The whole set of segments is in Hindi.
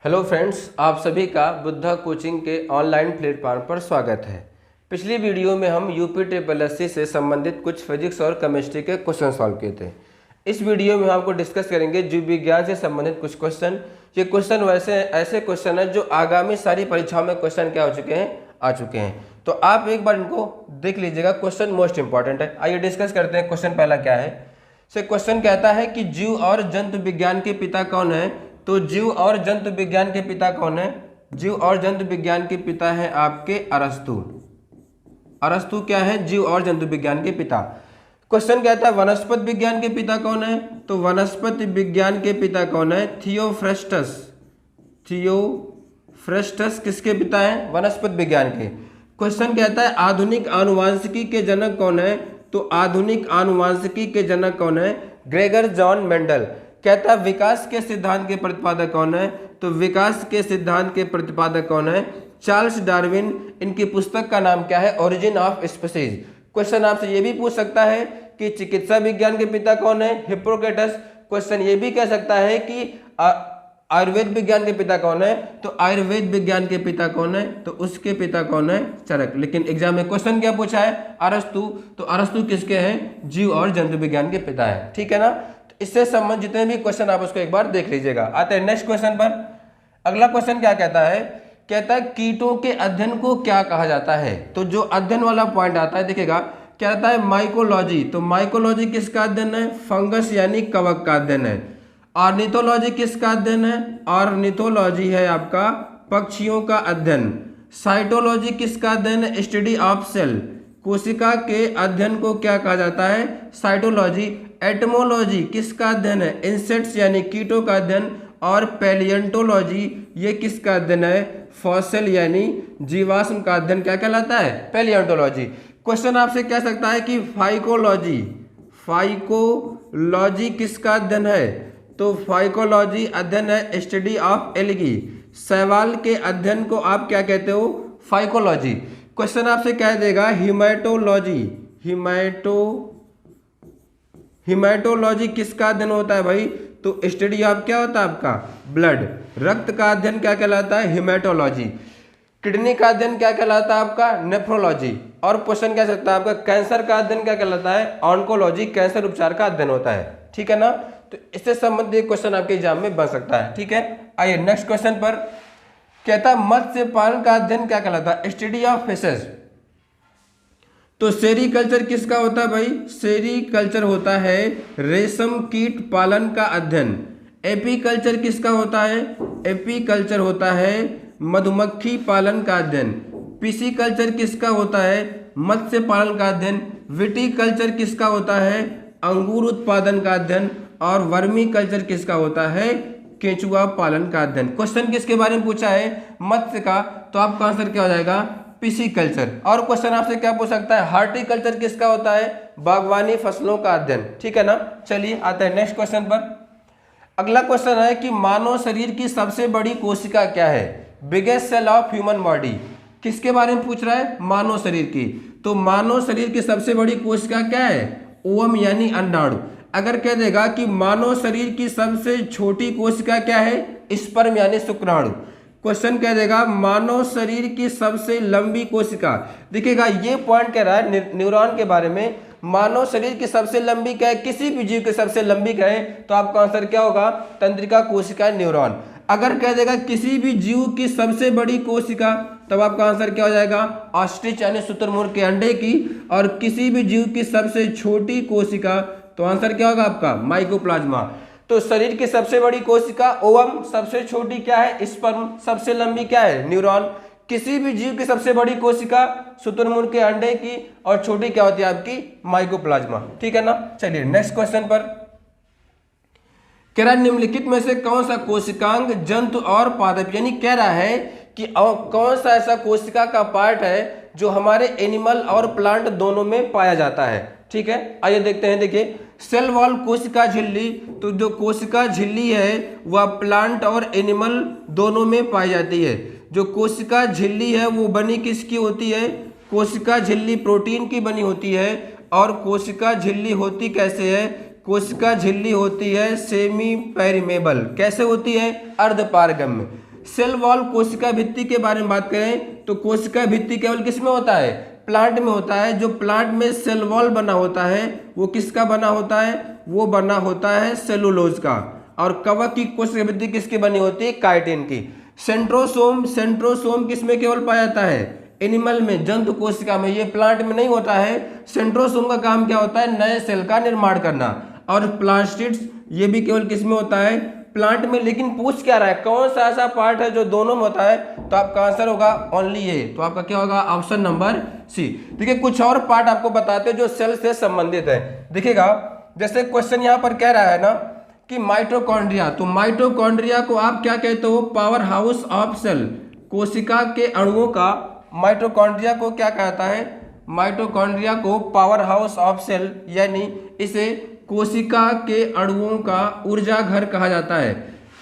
हेलो फ्रेंड्स, आप सभी का बुद्धा कोचिंग के ऑनलाइन प्लेटफॉर्म पर स्वागत है। पिछली वीडियो में हम यूपी ट्रिपल एससी से संबंधित कुछ फिजिक्स और केमिस्ट्री के क्वेश्चन सॉल्व किए थे। इस वीडियो में हम आपको डिस्कस करेंगे जीव विज्ञान से संबंधित कुछ क्वेश्चन। ये क्वेश्चन वैसे ऐसे क्वेश्चन हैं जो आगामी सारी परीक्षाओं में क्वेश्चन क्या हो चुके हैं, आ चुके हैं। तो आप एक बार इनको देख लीजिएगा, क्वेश्चन मोस्ट इंपॉर्टेंट है। आइए डिस्कस करते हैं। क्वेश्चन पहला क्या है। क्वेश्चन कहता है कि जीव और जंतु विज्ञान के पिता कौन है। तो जीव और जंतु विज्ञान के पिता कौन है? जीव और जंतु विज्ञान के पिता है आपके अरस्तु। अरस्तु क्या है? जीव और जंतु विज्ञान के पिता। क्वेश्चन कहता है वनस्पति विज्ञान के पिता कौन है। तो वनस्पति विज्ञान के पिता कौन है? थियोफ्रेस्टस। थियोफ्रेस्टस किसके पिता है? वनस्पति विज्ञान के। क्वेश्चन कहता है आधुनिक आनुवांशिकी के जनक कौन है। तो आधुनिक आनुवांशिकी के जनक कौन है? Gregor John Mendel. कहता है विकास के सिद्धांत के प्रतिपादक कौन है। तो विकास के सिद्धांत के प्रतिपादक कौन है? Charles Darwin. इनकी पुस्तक का नाम क्या है? Origin of species. क्वेश्चन आपसे ये भी पूछ सकता है कि चिकित्सा विज्ञान के पिता कौन है? हिप्पोक्रेटस। क्वेश्चन ये भी कह सकता है कि आयुर्वेद विज्ञान के पिता कौन है। तो आयुर्वेद विज्ञान के पिता कौन है? तो उसके पिता कौन है? चरक। लेकिन एग्जाम में क्वेश्चन क्या पूछा है? अरस्तु। तो अरस्तु किसके हैं? जीव और जंतु विज्ञान के पिता है। ठीक है ना। इससे संबंधित जितने भी क्वेश्चन आप उसको एक बार देख लीजिएगा। आते हैं नेक्स्ट क्वेश्चन पर। अगला क्वेश्चन क्या कहता है? कहता है कीटों के अध्ययन को क्या कहा जाता है। तो जो अध्ययन वाला पॉइंट आता है देखिएगा, क्या रहता है? माइकोलॉजी। तो माइकोलॉजी किसका अध्ययन है? फंगस यानी कवक का अध्ययन है। ऑर्निथोलॉजी किसका अध्ययन है? ऑर्निथोलॉजी है आपका पक्षियों का अध्ययन। साइटोलॉजी किसका अध्ययन है? Study of cell. कोशिका के अध्ययन को क्या कहा जाता है? साइटोलॉजी। एटमोलॉजी किसका अध्ययन है? इंसेक्ट्स यानी कीटों का अध्ययन। और पैलियंटोलॉजी ये किसका अध्ययन है? फॉसिल यानी जीवाश्म का अध्ययन क्या कहलाता है? पैलियंटोलॉजी। क्वेश्चन आपसे कह सकता है कि फाइकोलॉजी। फाइकोलॉजी किसका अध्ययन है? तो फाइकोलॉजी अध्ययन है स्टडी ऑफ एल्गी। शैवाल के अध्ययन को आप क्या कहते हो? फाइकोलॉजी। क्वेश्चन आपसे कह देगा हिमेटोलॉजी। हिमेटोलॉजी किसका अध्ययन होता है भाई? तो स्टडी ऑफ क्या होता है आपका? ब्लड। रक्त का अध्ययन क्या कहलाता है? हिमेटोलॉजी। किडनी का अध्ययन क्या कहलाता है आपका? नेफ्रोलॉजी। और क्वेश्चन कह सकता है आपका कैंसर का अध्ययन क्या कहलाता है? ऑन्कोलॉजी। कैंसर उपचार का अध्ययन होता है। ठीक है ना। तो इससे संबंधित क्वेश्चन आपके एग्जाम में बन सकता है। ठीक है। आइए नेक्स्ट क्वेश्चन पर। कहता है मत्स्य पालन का अध्ययन क्या कहलाता है? Study of fishes. तो सेरीकल्चर किसका होता है भाई? सेरीकल्चर होता है रेशम कीट पालन का अध्ययन। एपीकल्चर किसका होता है? एपीकल्चर होता है मधुमक्खी पालन का अध्ययन। पिसीकल्चर किसका होता है? मत्स्य पालन का अध्ययन। विटीकल्चर किसका होता है? अंगूर उत्पादन का अध्ययन। और वर्मी कल्चर किसका होता है? केंचुआ पालन का अध्ययन। क्वेश्चन किसके बारे में पूछा है? मत्स्य का। तो आपका आंसर क्या हो जाएगा? पिसीकल्चर। और क्वेश्चन आपसे क्या पूछ सकता है? हार्टिकल्चर किसका होता है? बागवानी फसलों का अध्ययन। ठीक है ना। चलिए आते हैं नेक्स्ट क्वेश्चन पर। अगला क्वेश्चन है कि मानव शरीर की सबसे बड़ी कोशिका क्या है? Biggest cell of human body. किसके बारे में पूछ रहा है? मानव शरीर की। तो मानव शरीर की सबसे बड़ी कोशिका क्या है? ओवम यानी अंडाणु। अगर कह देगा कि मानव शरीर की सबसे छोटी कोशिका क्या है? स्पर्म यानी शुक्राणु। क्वेश्चन कह देगा मानव शरीर की सबसे लंबी कोशिका। देखिएगा ये पॉइंट कह रहा है न्यूरॉन के बारे में। मानव शरीर की सबसे लंबी क्या है? किसी भी जीव की सबसे लंबी क्या है? तो आपका आंसर क्या होगा? तंत्रिका कोशिका न्यूरॉन। अगर कह देगा किसी भी जीव की सबसे बड़ी कोशिका, तब आपका आंसर क्या हो जाएगा? ऑस्ट्रिच यानी शुतुरमुर्ग के अंडे की। और किसी भी जीव की सबसे छोटी कोशिका, तो आंसर क्या होगा आपका? माइकोप्लाज्मा। तो शरीर की सबसे बड़ी कोशिका ओवम, सबसे छोटी क्या है? स्पर्म, सबसे लंबी क्या है? न्यूरॉन। किसी भी जीव की सबसे बड़ी कोशिका शुतुरमुर्ग के अंडे की, और छोटी क्या होती है आपकी? माइकोप्लाज्मा। ठीक है ना। चलिए नेक्स्ट क्वेश्चन पर। कह रहा है निम्नलिखित में से कौन सा कोशिकांग जंतु और पादप, यानी कह रहा है कि कौन सा ऐसा कोशिका का पार्ट है जो हमारे एनिमल और प्लांट दोनों में पाया जाता है। ठीक है। आइए देखते हैं। देखिए सेल वॉल कोशिका झिल्ली। तो जो कोशिका झिल्ली है वह प्लांट और एनिमल दोनों में पाई जाती है। जो कोशिका झिल्ली है वो बनी किसकी होती है? कोशिका झिल्ली प्रोटीन की बनी होती है। और कोशिका झिल्ली होती कैसे है? कोशिका झिल्ली होती है सेमी पेरिमेबल। कैसे होती है? अर्धपारगम्य। सेल वॉल कोशिका भित्ति के बारे में बात करें तो कोशिका भित्ति केवल किस में होता है, प्लांट में होता है। जो प्लांट में सेल वॉल बना होता है वो किसका बना होता है, वो बना होता है सेलुलोज का। और कवक की कोशिका भित्ति किसकी बनी होती है, काइटिन की। सेंट्रोसोम, सेंट्रोसोम किसमें केवल पाया जाता है, एनिमल में, जंतु कोशिका में, ये प्लांट में नहीं होता है। सेंट्रोसोम का काम क्या होता है, नए सेल का निर्माण करना। और प्लास्टिड्स ये भी केवल किस में होता है, प्लांट में। लेकिन पूछ क्या रहा है, कौन सा ऐसा पार्ट है जो दोनों में होता है, तो आपका आंसर होगा ओनली ए। तो आपका क्या होगा, ऑप्शन नंबर सी। देखिए कुछ और पार्ट आपको बताते हैं जो सेल से संबंधित है। देखिएगा जैसे क्वेश्चन यहाँ पर कह रहा है ना कि माइटोकॉन्ड्रिया, तो माइटोकॉन्ड्रिया को आप क्या कहते हो, पावर हाउस ऑफ सेल। कोशिका के अणुओं का माइटोकॉन्ड्रिया को क्या कहता है, माइटोकॉन्ड्रिया को पावर हाउस ऑफ सेल, यानी इसे कोशिका के अणुओं का ऊर्जा घर कहा जाता है।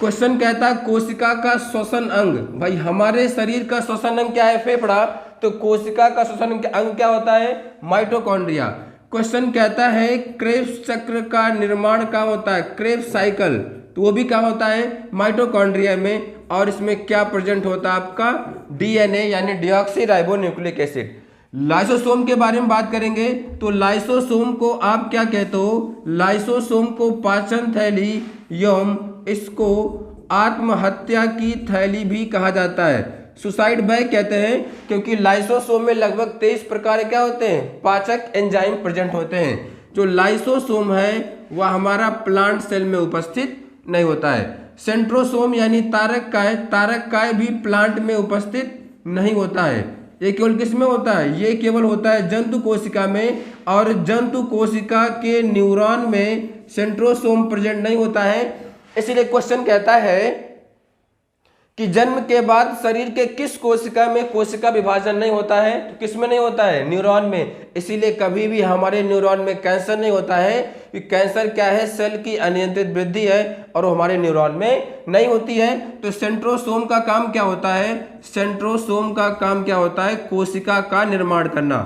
क्वेश्चन कहता है कोशिका का श्वसन अंग, भाई हमारे शरीर का श्वसन अंग क्या है, फेफड़ा, तो कोशिका का श्वसन अंग क्या होता है, माइटोकॉन्ड्रिया। क्वेश्चन कहता है क्रेब्स चक्र का निर्माण कहाँ होता है, क्रेब्स साइकिल, तो वो भी क्या होता है, माइटोकॉन्ड्रिया में। और इसमें क्या प्रेजेंट होता है, आपका डीएनए यानी deoxy ribo nucleic acid. Lysosome के बारे में बात करेंगे तो लाइसोसोम को आप क्या कहते हो, लाइसोसोम को पाचन थैली एवं इसको आत्महत्या की थैली भी कहा जाता है, सुसाइड बैग कहते हैं, क्योंकि लाइसोसोम में लगभग 23 प्रकार क्या होते हैं, पाचक एंजाइम प्रेजेंट होते हैं। जो लाइसोसोम है वह हमारा प्लांट सेल में उपस्थित नहीं होता है। सेंट्रोसोम यानी तारक काय भी प्लांट में उपस्थित नहीं होता है। ये केवल किस में होता है, ये केवल होता है जंतु कोशिका में। और जंतु कोशिका के न्यूरॉन में सेंट्रोसोम प्रेजेंट नहीं होता है। इसलिए क्वेश्चन कहता है कि जन्म के बाद शरीर के किस कोशिका में कोशिका विभाजन नहीं होता है, तो किस में नहीं होता है, न्यूरॉन में। इसीलिए कभी भी हमारे न्यूरॉन में कैंसर नहीं होता है, कि कैंसर क्या है, सेल की अनियंत्रित वृद्धि है और वो हमारे न्यूरॉन में नहीं होती है। तो सेंट्रोसोम का काम क्या होता है, सेंट्रोसोम का काम क्या होता है, कोशिका का निर्माण करना।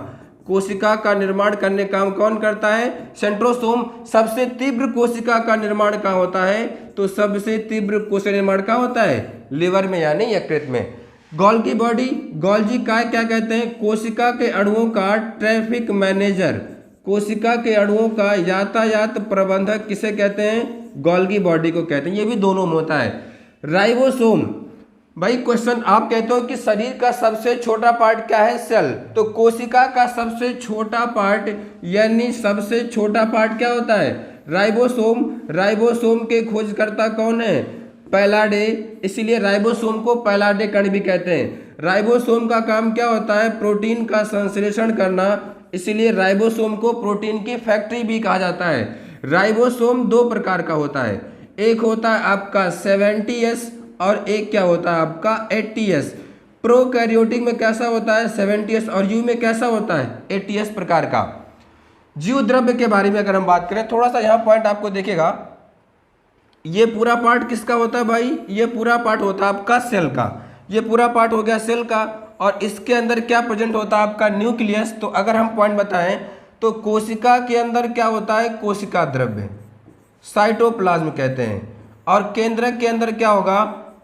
कोशिका का निर्माण करने का काम कौन करता है, सेंट्रोसोम। सबसे तीव्र कोशिका का निर्माण कहाँ होता है, तो सबसे तीव्र कोशिका निर्माण कहाँ होता है, लिवर में यानी यकृत में। गोल्गी बॉडी, गोल्गी काय क्या कहते हैं, कोशिका के अणुओं का ट्रैफिक मैनेजर, कोशिका के अणुओं का यातायात प्रबंधक किसे कहते हैं, गोल्गी बॉडी को कहते हैं। ये भी दोनों में होता है। राइबोसोम, भाई क्वेश्चन आप कहते हो कि शरीर का सबसे छोटा पार्ट क्या है, सेल, तो कोशिका का सबसे छोटा पार्ट यानी सबसे छोटा पार्ट क्या होता है, राइबोसोम। राइबोसोम के खोजकर्ता कौन है, पैलाडे, इसीलिए राइबोसोम को पैलाडे कण भी कहते हैं। राइबोसोम का काम क्या होता है, प्रोटीन का संश्लेषण करना, इसीलिए राइबोसोम को प्रोटीन की फैक्ट्री भी कहा जाता है। राइबोसोम दो प्रकार का होता है, एक होता है आपका 70S और एक क्या होता है आपका 80S। प्रोकैरियोटिक में कैसा होता है 70S और यू में कैसा होता है 80S प्रकार का। जीव द्रव्य के बारे में अगर हम बात करें, थोड़ा सा यहाँ पॉइंट आपको देखेगा, ये पूरा पार्ट किसका होता है भाई, ये पूरा पार्ट होता है आपका सेल का। ये पूरा पार्ट हो गया सेल का और इसके अंदर क्या प्रेजेंट होता है आपका न्यूक्लियस। तो अगर हम पॉइंट बताएं तो कोशिका के अंदर क्या होता है, कोशिका द्रव्य, साइटोप्लाज्म कहते हैं। और केंद्रक के अंदर क्या होगा,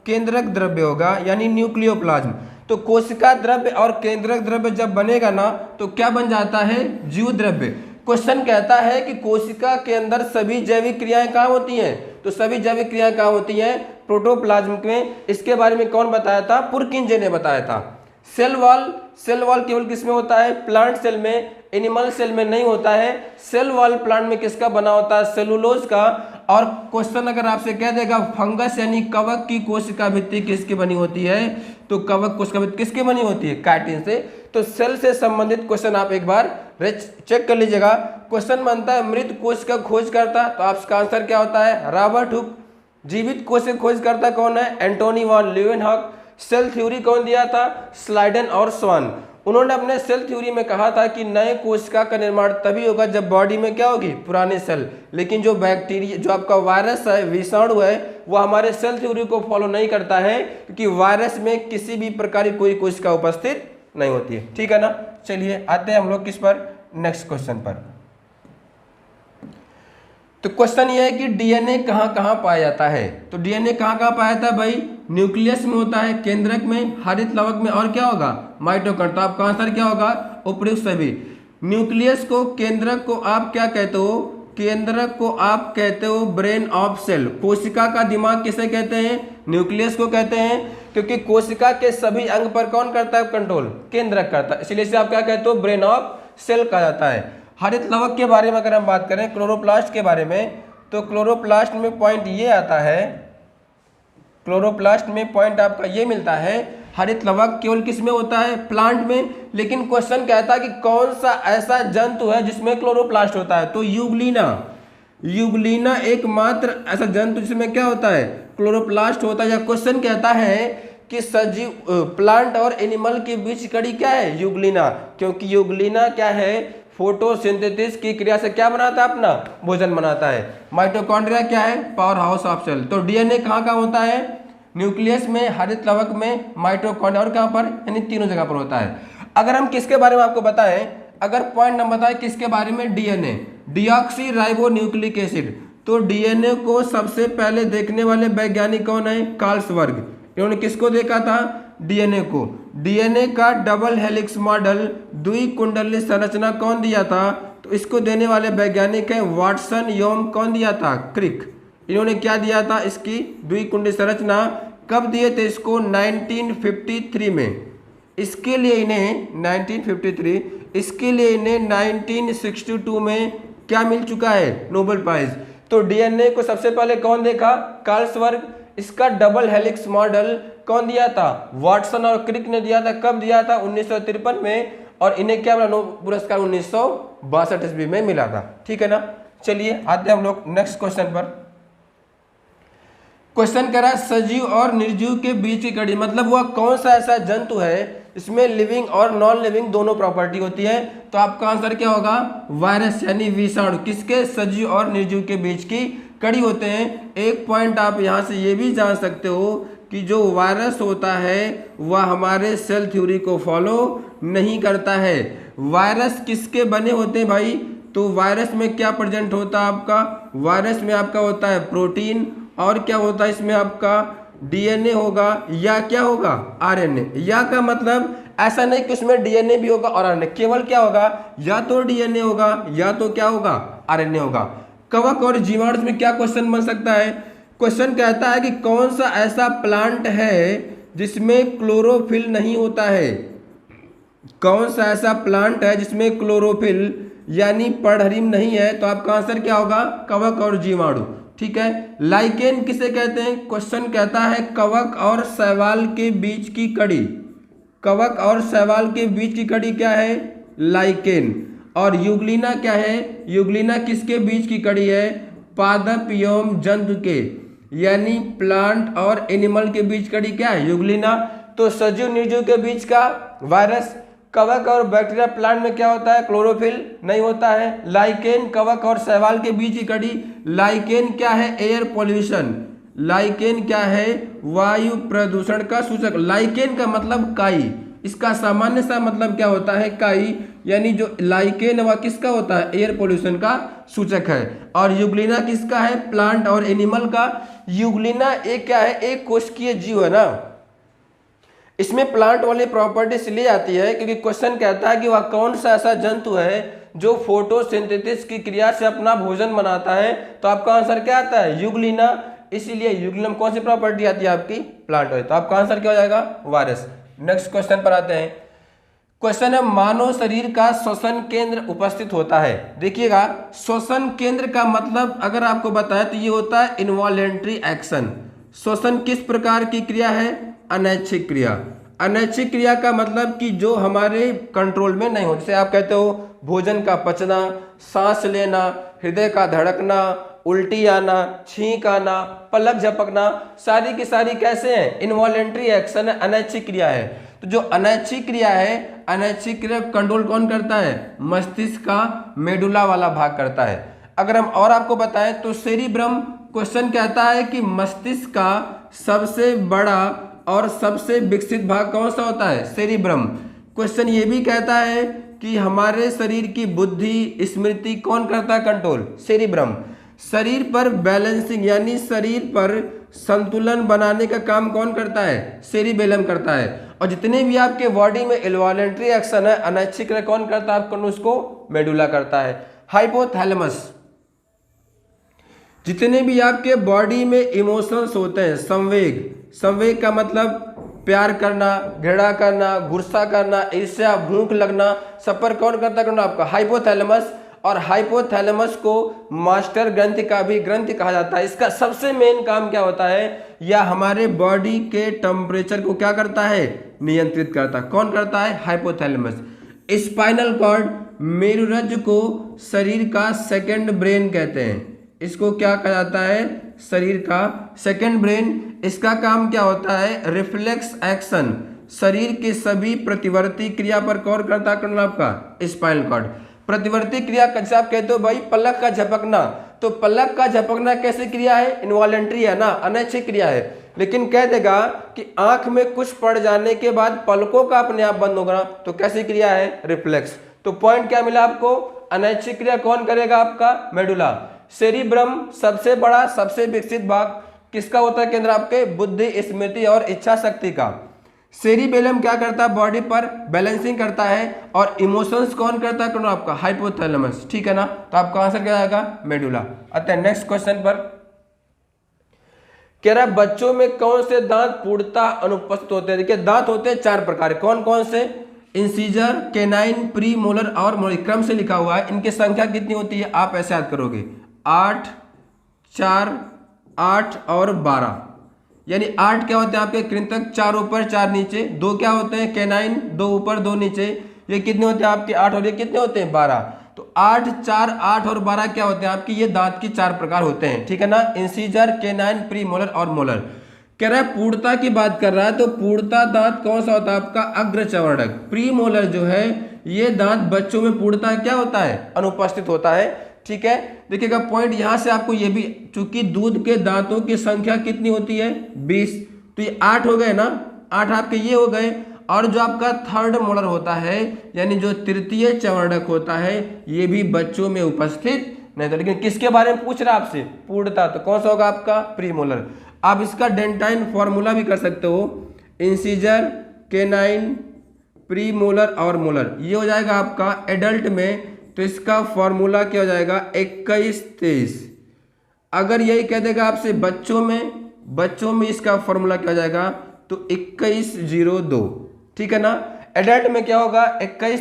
केंद्रक द्रव्य होगा यानी न्यूक्लियोप्लाज्म। तो कोशिका द्रव्य और केंद्रक द्रव्य जब बनेगा ना तो क्या बन जाता है, जीव द्रव्य। क्वेश्चन कहता है कि कोशिका के अंदर सभी जैविक क्रियाएं कहाँ होती हैं, तो सभी जैविक क्रियाएं कहाँ होती हैं, प्रोटोप्लाज्म में। इसके बारे में कौन बताया था, पुरकिंजे ने बताया था। सेल वॉल, सेल वॉल केवल किस में होता है, प्लांट सेल में, एनिमल सेल में नहीं होता है। सेल वॉल प्लांट में किसका बना होता है, सेलुलोज का। और क्वेश्चन अगर आपसे कह देगा फंगस यानी कवक की कोशिका भित्ति किसकी बनी होती है, तो कवक कोशिका भित्ति किसकी बनी होती है, काइटिन से। तो सेल से संबंधित क्वेश्चन आप एक बार चेक कर लीजिएगा। क्वेश्चन बनता है मृत कोश का खोज करता, तो आपका आंसर क्या होता है, रॉबर्ट हुक। जीवित कोश का खोज करता कौन है, एंटोनी वॉन लीeuwenhoek। सेल थ्योरी कौन दिया था, स्लाइडन और स्वान। उन्होंने अपने सेल थ्योरी में कहा था कि नए कोशिका का निर्माण तभी होगा जब बॉडी में क्या होगी, पुराने सेल। लेकिन जो बैक्टीरिया, जो आपका वायरस है, विषाणु है, वो हमारे सेल थ्योरी को फॉलो नहीं करता है, क्योंकि वायरस में किसी भी प्रकार की कोई कोशिका उपस्थित नहीं होती है। ठीक है ना। चलिए आते हैं हम लोग किस पर, नेक्स्ट क्वेश्चन पर। तो क्वेश्चन ये है कि डीएनए कहाँ कहाँ पाया जाता है। तो डीएनए कहाँ कहाँ पाया जाता है भाई, न्यूक्लियस में होता है, केंद्रक में, हरित लवक में, और क्या होगा माइटोकॉन्ड्रिया। तो आपका आंसर क्या होगा उपयुक्त सभी। न्यूक्लियस को, केंद्रक को आप क्या कहते हो, केंद्रक को आप कहते हो ब्रेन ऑफ सेल। कोशिका का दिमाग किसे कहते हैं, न्यूक्लियस को कहते हैं, क्योंकि कोशिका के सभी अंग पर कौन करता है कंट्रोल, केंद्रक करता है, इसलिए इसे आप क्या कहते हो ब्रेन ऑफ सेल कहा जाता है। हरित लवक के बारे में अगर हम बात करें, क्लोरोप्लास्ट के बारे में, तो क्लोरोप्लास्ट में पॉइंट ये आता है, क्लोरोप्लास्ट में पॉइंट आपका ये मिलता है, हरित लवक केवल किस में होता है, प्लांट में। लेकिन क्वेश्चन कहता है कि कौन सा ऐसा जंतु है जिसमें क्लोरोप्लास्ट होता है, तो युगलीना, युगलीना एकमात्र ऐसा जंतु जिसमें क्या होता है क्लोरोप्लास्ट होता है। या क्वेश्चन कहता है कि सजीव प्लांट और एनिमल के बीच कड़ी क्या है, युगलीना, क्योंकि युगलीना क्या है फोटोसिंथेसिस की क्रिया से क्या बनाता है, अपना भोजन बनाता है। माइटोकॉन्ड्रिया क्या है, पावर हाउस ऑफ सेल। तो डीएनए कहाँ कहाँ होता है, न्यूक्लियस में, हरित लवक में, माइटोकॉन्ड्रिया, और कहाँ पर, यानी तीनों जगह पर होता है। अगर हम किसके बारे में आपको बताएं, अगर पॉइंट नंबर बताएं किसके बारे में, DNA, deoxy ribo nucleic acid. तो डीएनए को सबसे पहले देखने वाले वैज्ञानिक कौन है, कार्लसबर्ग। इन्होंने किसको देखा था, डीएनए को। डीएनए का डबल हेलिक्स मॉडल, द्विकुंडलीय संरचना कौन दिया था, तो इसको देने वाले वैज्ञानिक है वाटसन योम, कौन दिया था, क्रिक। इन्होंने क्या दिया था, इसकी द्विकुंडलीय संरचना कब दिए थे इसको, 1953 में। इसके लिए इन्हें 1953, इसके लिए इन्हें 1962 में क्या मिल चुका है, नोबेल प्राइज। तो डीएनए को सबसे पहले कौन देखा, कार्लसबर्ग। इसका डबल हेलिक्स मॉडल कौन दिया था, वाटसन और क्रिक ने दिया था। कब दिया था, 1953 में। और इन्हें क्या मिला, नोबेल पुरस्कार 1962 ईस्वी में मिला था। ठीक है ना। चलिए आते हैं हम लोग नेक्स्ट क्वेश्चन पर। क्वेश्चन कह रहा है सजीव और निर्जीव के बीच की कड़ी, मतलब वह कौन सा ऐसा जंतु है इसमें लिविंग और नॉन लिविंग दोनों प्रॉपर्टी होती है। तो आपका आंसर क्या होगा, वायरस यानी विषाणु। किसके, सजीव और निर्जीव के बीच की कड़ी होते हैं। एक पॉइंट आप यहाँ से ये भी जान सकते हो कि जो वायरस होता है वह हमारे सेल थ्योरी को फॉलो नहीं करता है। वायरस किसके बने होते हैं भाई, तो वायरस में क्या प्रेजेंट होता है आपका, वायरस में आपका होता है प्रोटीन, और क्या होता है इसमें आपका डीएनए होगा, या क्या होगा आरएनए। या का मतलब ऐसा नहीं कि उसमें डीएनए भी होगा और आरएनए, केवल क्या होगा, या तो डीएनए होगा या तो क्या होगा आरएनए होगा। कवक और जीवाणु में क्या क्वेश्चन बन सकता है, क्वेश्चन कहता है कि कौन सा ऐसा प्लांट है जिसमें क्लोरोफिल नहीं होता है। कौन सा ऐसा प्लांट है जिसमें क्लोरोफिल यानी पर्णहरित नहीं है। तो आपका आंसर क्या होगा, कवक और जीवाणु। ठीक है। लाइकेन किसे कहते हैं, क्वेश्चन कहता है कवक और शैवाल के बीच की कड़ी। कवक और शैवाल के बीच की कड़ी क्या है, लाइकेन। और युगलीना क्या है, युगलीना किसके बीच की कड़ी है, पादप एवं जंतु के, यानी प्लांट और एनिमल के बीच कड़ी क्या है, युगलीना। तो सजीव निर्जीव के बीच का वायरस। कवक और बैक्टीरिया प्लांट में क्या होता है, क्लोरोफिल नहीं होता है। लाइकेन कवक और शैवाल के बीच की कड़ी। लाइकेन क्या है, एयर पॉल्यूशन। लाइकेन क्या है, वायु प्रदूषण का सूचक। लाइकेन का मतलब काई, इसका सामान्य सा मतलब क्या होता है, काई। यानी जो लाइकेन वह किसका होता है, एयर पॉल्यूशन का सूचक है। और युगलीना किसका है, प्लांट और एनिमल का। युगलीना एक क्या है, एक कोशिकीय जीव है ना, इसमें प्लांट वाली प्रॉपर्टी इसलिए आती है क्योंकि क्वेश्चन कहता है कि वह कौन सा ऐसा जंतु है जो फोटोसिंथेसिस की क्रिया से अपना भोजन बनाता है। तो आपका आंसर क्या आता है, युगलीना। इसीलिए युगलीना में कौन सी प्रॉपर्टी आती है आपकी, प्लांट वाली। तो आपका आंसर क्या हो जाएगा, वायरस। नेक्स्ट क्वेश्चन पर आते हैं। क्वेश्चन है मानव शरीर का श्वसन केंद्र उपस्थित होता है। देखिएगा श्वसन केंद्र का मतलब अगर आपको बताए तो ये होता है इनवॉलेंट्री एक्शन। श्वसन किस प्रकार की क्रिया है, अनैच्छिक क्रिया। अनैच्छिक क्रिया का मतलब कि जो हमारे कंट्रोल में नहीं हो, जैसे आप कहते हो भोजन का पचना, सांस लेना, हृदय का धड़कना, उल्टी आना, छींक आना, पलक झपकना, सारी की सारी कैसे हैं, इनवॉलेंट्री एक्शन है, अनैच्छिक क्रिया है। तो जो अनैच्छिक क्रिया है, अनैच्छिक क्रिया कंट्रोल कौन करता है, मस्तिष्क का मेडुला वाला भाग करता है। अगर हम और आपको बताएं तो सेरिब्रम, क्वेश्चन कहता है कि मस्तिष्क का सबसे बड़ा और सबसे विकसित भाग कौन सा होता है, सेरिब्रम। क्वेश्चन ये भी कहता है कि हमारे शरीर की बुद्धि स्मृति कौन करता है कंट्रोल, सेरिब्रम। शरीर पर बैलेंसिंग यानी शरीर पर संतुलन बनाने का काम कौन करता है? सेरिबेलम करता है। और जितने भी आपके बॉडी में इन्वॉलंटरी एक्शन है, अनैच्छिक क्रिया कौन करता है आपको? उसको मेडुला करता है। हाइपोथैलेमस, जितने भी आपके बॉडी में इमोशंस होते हैं, संवेग, संवेग का मतलब प्यार करना, घृणा करना, गुस्सा करना, ईर्ष्या, भूख लगना, सब पर कौन करता है आपका? हाइपोथैलेमस। और हाइपोथैलेमस को मास्टर ग्रंथि का भी ग्रंथि कहा जाता है। इसका सबसे मेन काम क्या होता है? या हमारे बॉडी के टेम्परेचर को क्या करता है? नियंत्रित करता है। कौन करता है? हाइपोथैलेमस। स्पाइनल कॉर्ड, मेरुरज्जु को शरीर का सेकंड ब्रेन कहते हैं। इसको क्या कहा जाता है? शरीर का सेकंड ब्रेन। इसका काम क्या होता है? रिफ्लेक्स एक्शन, शरीर के सभी प्रतिवर्ती क्रिया पर कौन करता है आपका? Spinal cord. प्रतिवर्ती क्रिया जैसे आप कहते हो भाई पलक का झपकना, तो पलक का झपकना कैसी क्रिया है? इनवॉलेंट्री है ना, अनैच्छिक क्रिया है। लेकिन कह देगा कि आंख में कुछ पड़ जाने के बाद पलकों का अपने आप बंद होगा, तो कैसी क्रिया है? रिफ्लेक्स। तो पॉइंट क्या मिला आपको? अनैच्छिक क्रिया कौन करेगा आपका? मेडुला। सेरिब्रम सबसे बड़ा, सबसे विकसित भाग किसका होता है? केंद्र आपके बुद्धि, स्मृति और इच्छा शक्ति का। सेरिबेलम क्या करता है? बॉडी पर बैलेंसिंग करता है। और इमोशंस कौन करता है? कौन आपका? हाइपोथैलेमस। ठीक है ना, तो आपका आंसर क्या आएगा? मेडुला। आते हैं नेक्स्ट क्वेश्चन पर। कह रहा है बच्चों में कौन से दांत पूर्णतः अनुपस्थित होते हैं? देखिए दांत होते हैं 4 प्रकार। कौन कौन से? इंसीजर, केनाइन, प्री मोलर और मोलर, क्रम से लिखा हुआ है। इनकी संख्या कितनी होती है? आप ऐसे याद करोगे 8, 4, 8 और 12। यानी 8 क्या होते हैं आपके? कृंतक, 4 ऊपर 4 नीचे। 2 क्या होते हैं? केनाइन, 2 ऊपर 2 नीचे। ये कितने होते हैं आपके? 8 और ये कितने होते हैं? 12। तो 8, 4, 8 और 12 क्या होते हैं आपकी? ये दांत की 4 प्रकार होते हैं। ठीक है ना, इंसीजर, केनाइन, प्री मोलर और मोलर। कह रहा है पूर्णता की बात कर रहा है, तो पूर्णता दांत कौन सा होता है आपका? अग्रचवर्णक। प्री मोलर जो है ये दांत बच्चों में पूर्णता क्या होता है? अनुपस्थित होता है। ठीक है, देखिएगा पॉइंट यहां से आपको ये भी, चूंकि दूध के दांतों की संख्या कितनी होती है? 20, तो ये 8 हो गए ना, 8 आपके ये हो गए। और जो आपका थर्ड मोलर होता है, यानी जो तृतीय चवर्णक होता है, ये भी बच्चों में उपस्थित नहीं था। लेकिन किसके बारे में पूछ रहा है आपसे? पूर्णता, तो कौन सा होगा आपका? Pre molar. आप इसका डेंटाइन फॉर्मूला भी कर सकते हो, इंसीजर, केनाइन, प्री मोलर और मोलर। ये हो जाएगा आपका एडल्ट में, तो इसका फॉर्मूला क्या हो जाएगा? 21, 23। अगर यही कह देगा आपसे बच्चों में इसका फॉर्मूला क्या हो जाएगा? तो 2102। ठीक है ना, एडल्ट में क्या होगा? 21,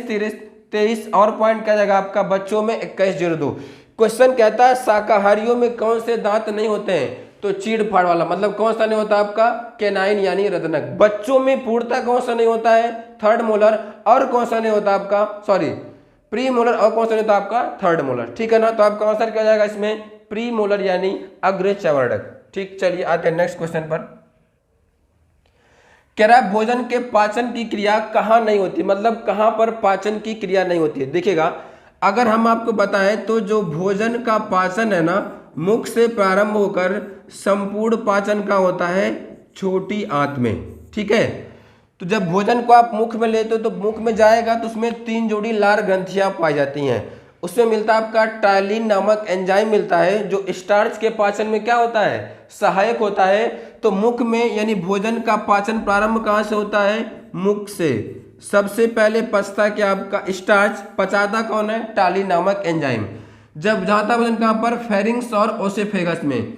23 और पॉइंट क्या जाएगा आपका? बच्चों में 2102। क्वेश्चन कहता है शाकाहारियों में कौन से दांत नहीं होते हैं? तो चीड़ फाड़ वाला, मतलब कौन सा नहीं होता आपका? केनाइन यानी रदनक। बच्चों में पूर्णता कौन सा नहीं होता है? Third molar. और कौन सा नहीं होता आपका? Sorry, pre molar. और कौन सा नहीं होता आपका? Third molar. ठीक है ना, तो आपका आंसर क्या जाएगा इसमें? प्री मोलर यानी अग्रचवर्णक। ठीक, चलिए आते हैं नेक्स्ट क्वेश्चन पर। कह रहा है भोजन के पाचन की क्रिया कहाँ नहीं होती? मतलब कहाँ पर पाचन की क्रिया नहीं होती है? देखिएगा, अगर हम आपको बताएं तो जो भोजन का पाचन है ना, मुख से प्रारंभ होकर संपूर्ण पाचन का होता है छोटी आंत में। ठीक है, तो जब भोजन को आप मुख में लेते हो तो मुख में जाएगा तो उसमें 3 जोड़ी लार ग्रंथियां पाई जाती हैं। उसमें मिलता है आपका टायलिन नामक एंजाइम मिलता है, जो स्टार्च के पाचन में क्या होता है? सहायक होता है। तो मुख में, यानी भोजन का पाचन प्रारंभ कहाँ से होता है? मुख से। सबसे पहले पचता क्या आपका? स्टार्च। पचाता कौन है? टायलिन नामक एंजाइम। जब जाता भोजन कहाँ पर? फेरिंग्स और ओसेफेगस में,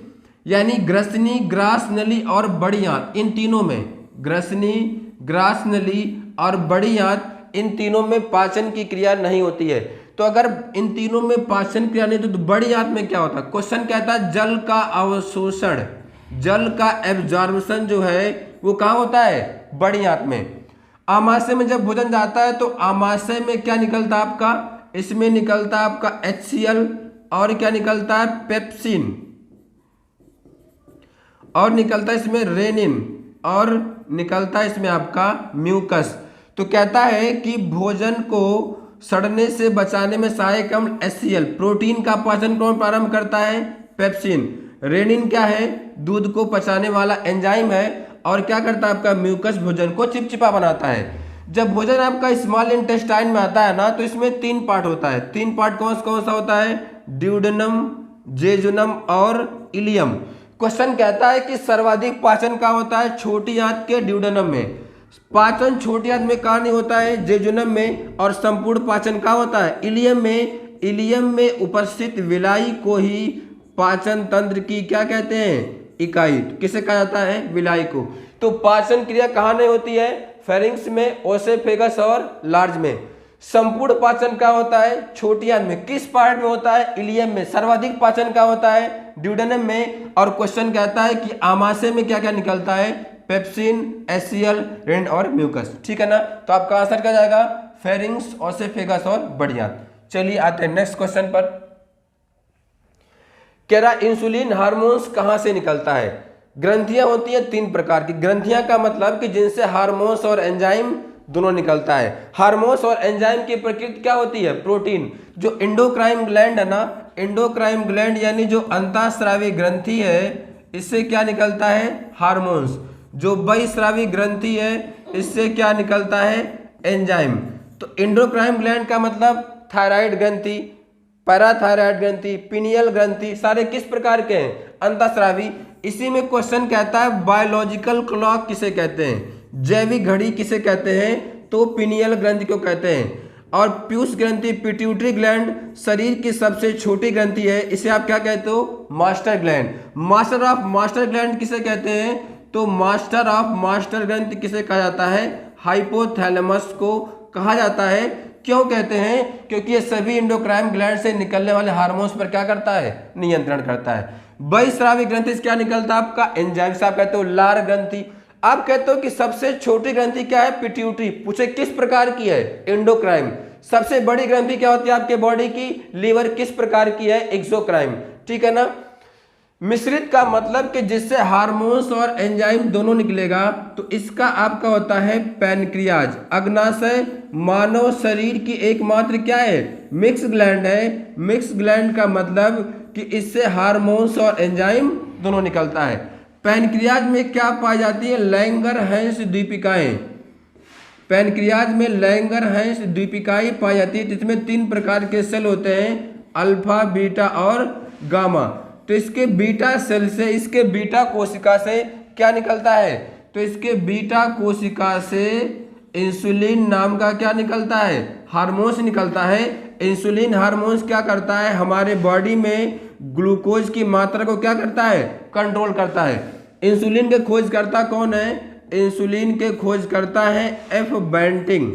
यानी ग्रसनी, ग्रास नली और बड़ी आंत, इन तीनों में, ग्रसनी, ग्रास नली और बड़ी आंत, इन तीनों में पाचन की क्रिया नहीं होती है। तो अगर इन तीनों में पाचन क्रिया नहीं तो बड़ी आंत में क्या होता है? क्वेश्चन कहता है जल का अवशोषण, जल का एब्जॉर्प्शन जो है वो कहाँ होता है? बड़ी आंत में। आमाशय में जब भोजन जाता है तो आमाशय में क्या निकलता है आपका? इसमें निकलता है आपका HCl, और क्या निकलता है? पेप्सिन, और निकलता है इसमें रेनिन, और निकलता है इसमें आपका म्यूकस। तो कहता है कि भोजन को सड़ने से बचाने में सहायक अम्ल HCl, प्रोटीन का पाचन कौन प्रारंभ करता है? पेप्सिन। रेनिन क्या है? दूध को पचाने वाला एंजाइम है। और क्या करता है आपका? म्यूकस भोजन को चिपचिपा बनाता है। जब भोजन आपका स्मॉल इंटेस्टाइन में आता है ना, तो इसमें 3 पार्ट होता है। 3 पार्ट कौन कौन सा होता है? ड्यूडेनम, जेजुनम और इलियम। क्वेश्चन कहता है कि सर्वाधिक पाचन कहाँ होता है? छोटी आंत के ड्यूडेनम में। पाचन छोटी आंत में कहाँ नहीं होता है? जेजुनम में। और संपूर्ण पाचन कहाँ होता है? इलियम में। इलियम में उपस्थित विलाई को ही पाचन तंत्र की क्या कहते हैं? इकाई। किसे कहा जाता है? विलाई को। तो पाचन क्रिया कहाँ नहीं होती है? फेरिंक्स में, ओसेफेगस और लार्ज में। संपूर्ण पाचन क्या होता है? छोटी आंत में। किस पार्ट में होता है? इलियम में। सर्वाधिक पाचन क्या होता है? ड्यूडेनम में। और क्वेश्चन कहता है कि आमाशय में क्या क्या निकलता है? पेप्सिन, एसीएल, रेंड और म्यूकस। ठीक है ना? तो आपका आंसर क्या जाएगा? फेरिंक्स, ओसेफेगस और बड़ी आंत। चलिए आते हैं नेक्स्ट क्वेश्चन पर। कह रहा इंसुलिन हार्मोन्स कहां से निकलता है? ग्रंथियां होती हैं 3 प्रकार की। ग्रंथियां का मतलब कि जिनसे हार्मोन्स और एंजाइम दोनों निकलता है। हार्मोन्स और एंजाइम की प्रकृति क्या होती है? प्रोटीन। जो एंडोक्राइन ग्लैंड है ना, एंडोक्राइन ग्लैंड यानी जो अंतःस्रावी ग्रंथि है, इससे क्या निकलता है? हार्मोन्स। जो बहिस्रावी ग्रंथि है, इससे क्या निकलता है? एंजाइम। तो एंडोक्राइन ग्लैंड का मतलब थायराइड ग्रंथि, पैराथायराइड ग्रंथि, पिनियल ग्रंथि, सारे किस प्रकार के हैं? अंतःस्रावी। इसी में क्वेश्चन कहता है बायोलॉजिकल क्लॉक किसे कहते हैं? जैविक घड़ी किसे कहते हैं? तो पिनियल ग्रंथि को कहते हैं। और पीयूष ग्रंथि, पिट्यूटरी ग्लैंड शरीर की सबसे छोटी ग्रंथि है, इसे आप क्या कहते हो? Master gland. Master of master gland किसे कहते हैं? तो मास्टर ऑफ मास्टर ग्रंथि किसे कहा जाता है? हाइपोथैलेमस को कहा जाता है। क्यों कहते हैं? क्योंकि ये सभी एंडोक्राइन ग्लैंड से निकलने वाले हार्मोन्स पर क्या करता है? नियंत्रण करता है। बहिस्रावी ग्रंथि से क्या निकलता है आपका? एंजाइम से आप कहते हो लार ग्रंथि। आप कहते हो कि सबसे छोटी ग्रंथि क्या है? पिट्यूटरी। पूछे किस प्रकार की है? एंडोक्राइन। सबसे बड़ी ग्रंथि क्या होती है आपके बॉडी की? लीवर। किस प्रकार की है? एक्सोक्राइन। ठीक है ना? मिश्रित का मतलब कि जिससे हार्मोन्स और एंजाइम दोनों निकलेगा, तो इसका आपका होता है पैनक्रियाज। अग्नाशय मानव शरीर की एकमात्र क्या है? मिक्स ग्लैंड है। मिक्स ग्लैंड का मतलब कि इससे हार्मोन्स और एंजाइम दोनों निकलता है। पैनक्रियाज में क्या पाई जाती है? लैंगरहैंस द्वीपिकाएं। पैनक्रियाज में लैंगरहैंस द्वीपिकाएं पाई जाती है, जिसमें 3 प्रकार के सेल होते हैं, अल्फा, बीटा और गामा। तो इसके बीटा सेल से, इसके बीटा कोशिका से क्या निकलता है? तो इसके बीटा कोशिका से इंसुलिन नाम का क्या निकलता है? हार्मोन्स निकलता है। इंसुलिन हार्मोन्स क्या करता है? हमारे बॉडी में ग्लूकोज की मात्रा को क्या करता है? कंट्रोल करता है। इंसुलिन के खोजकर्ता कौन है? इंसुलिन के खोजकर्ता है एफ बैंटिंग।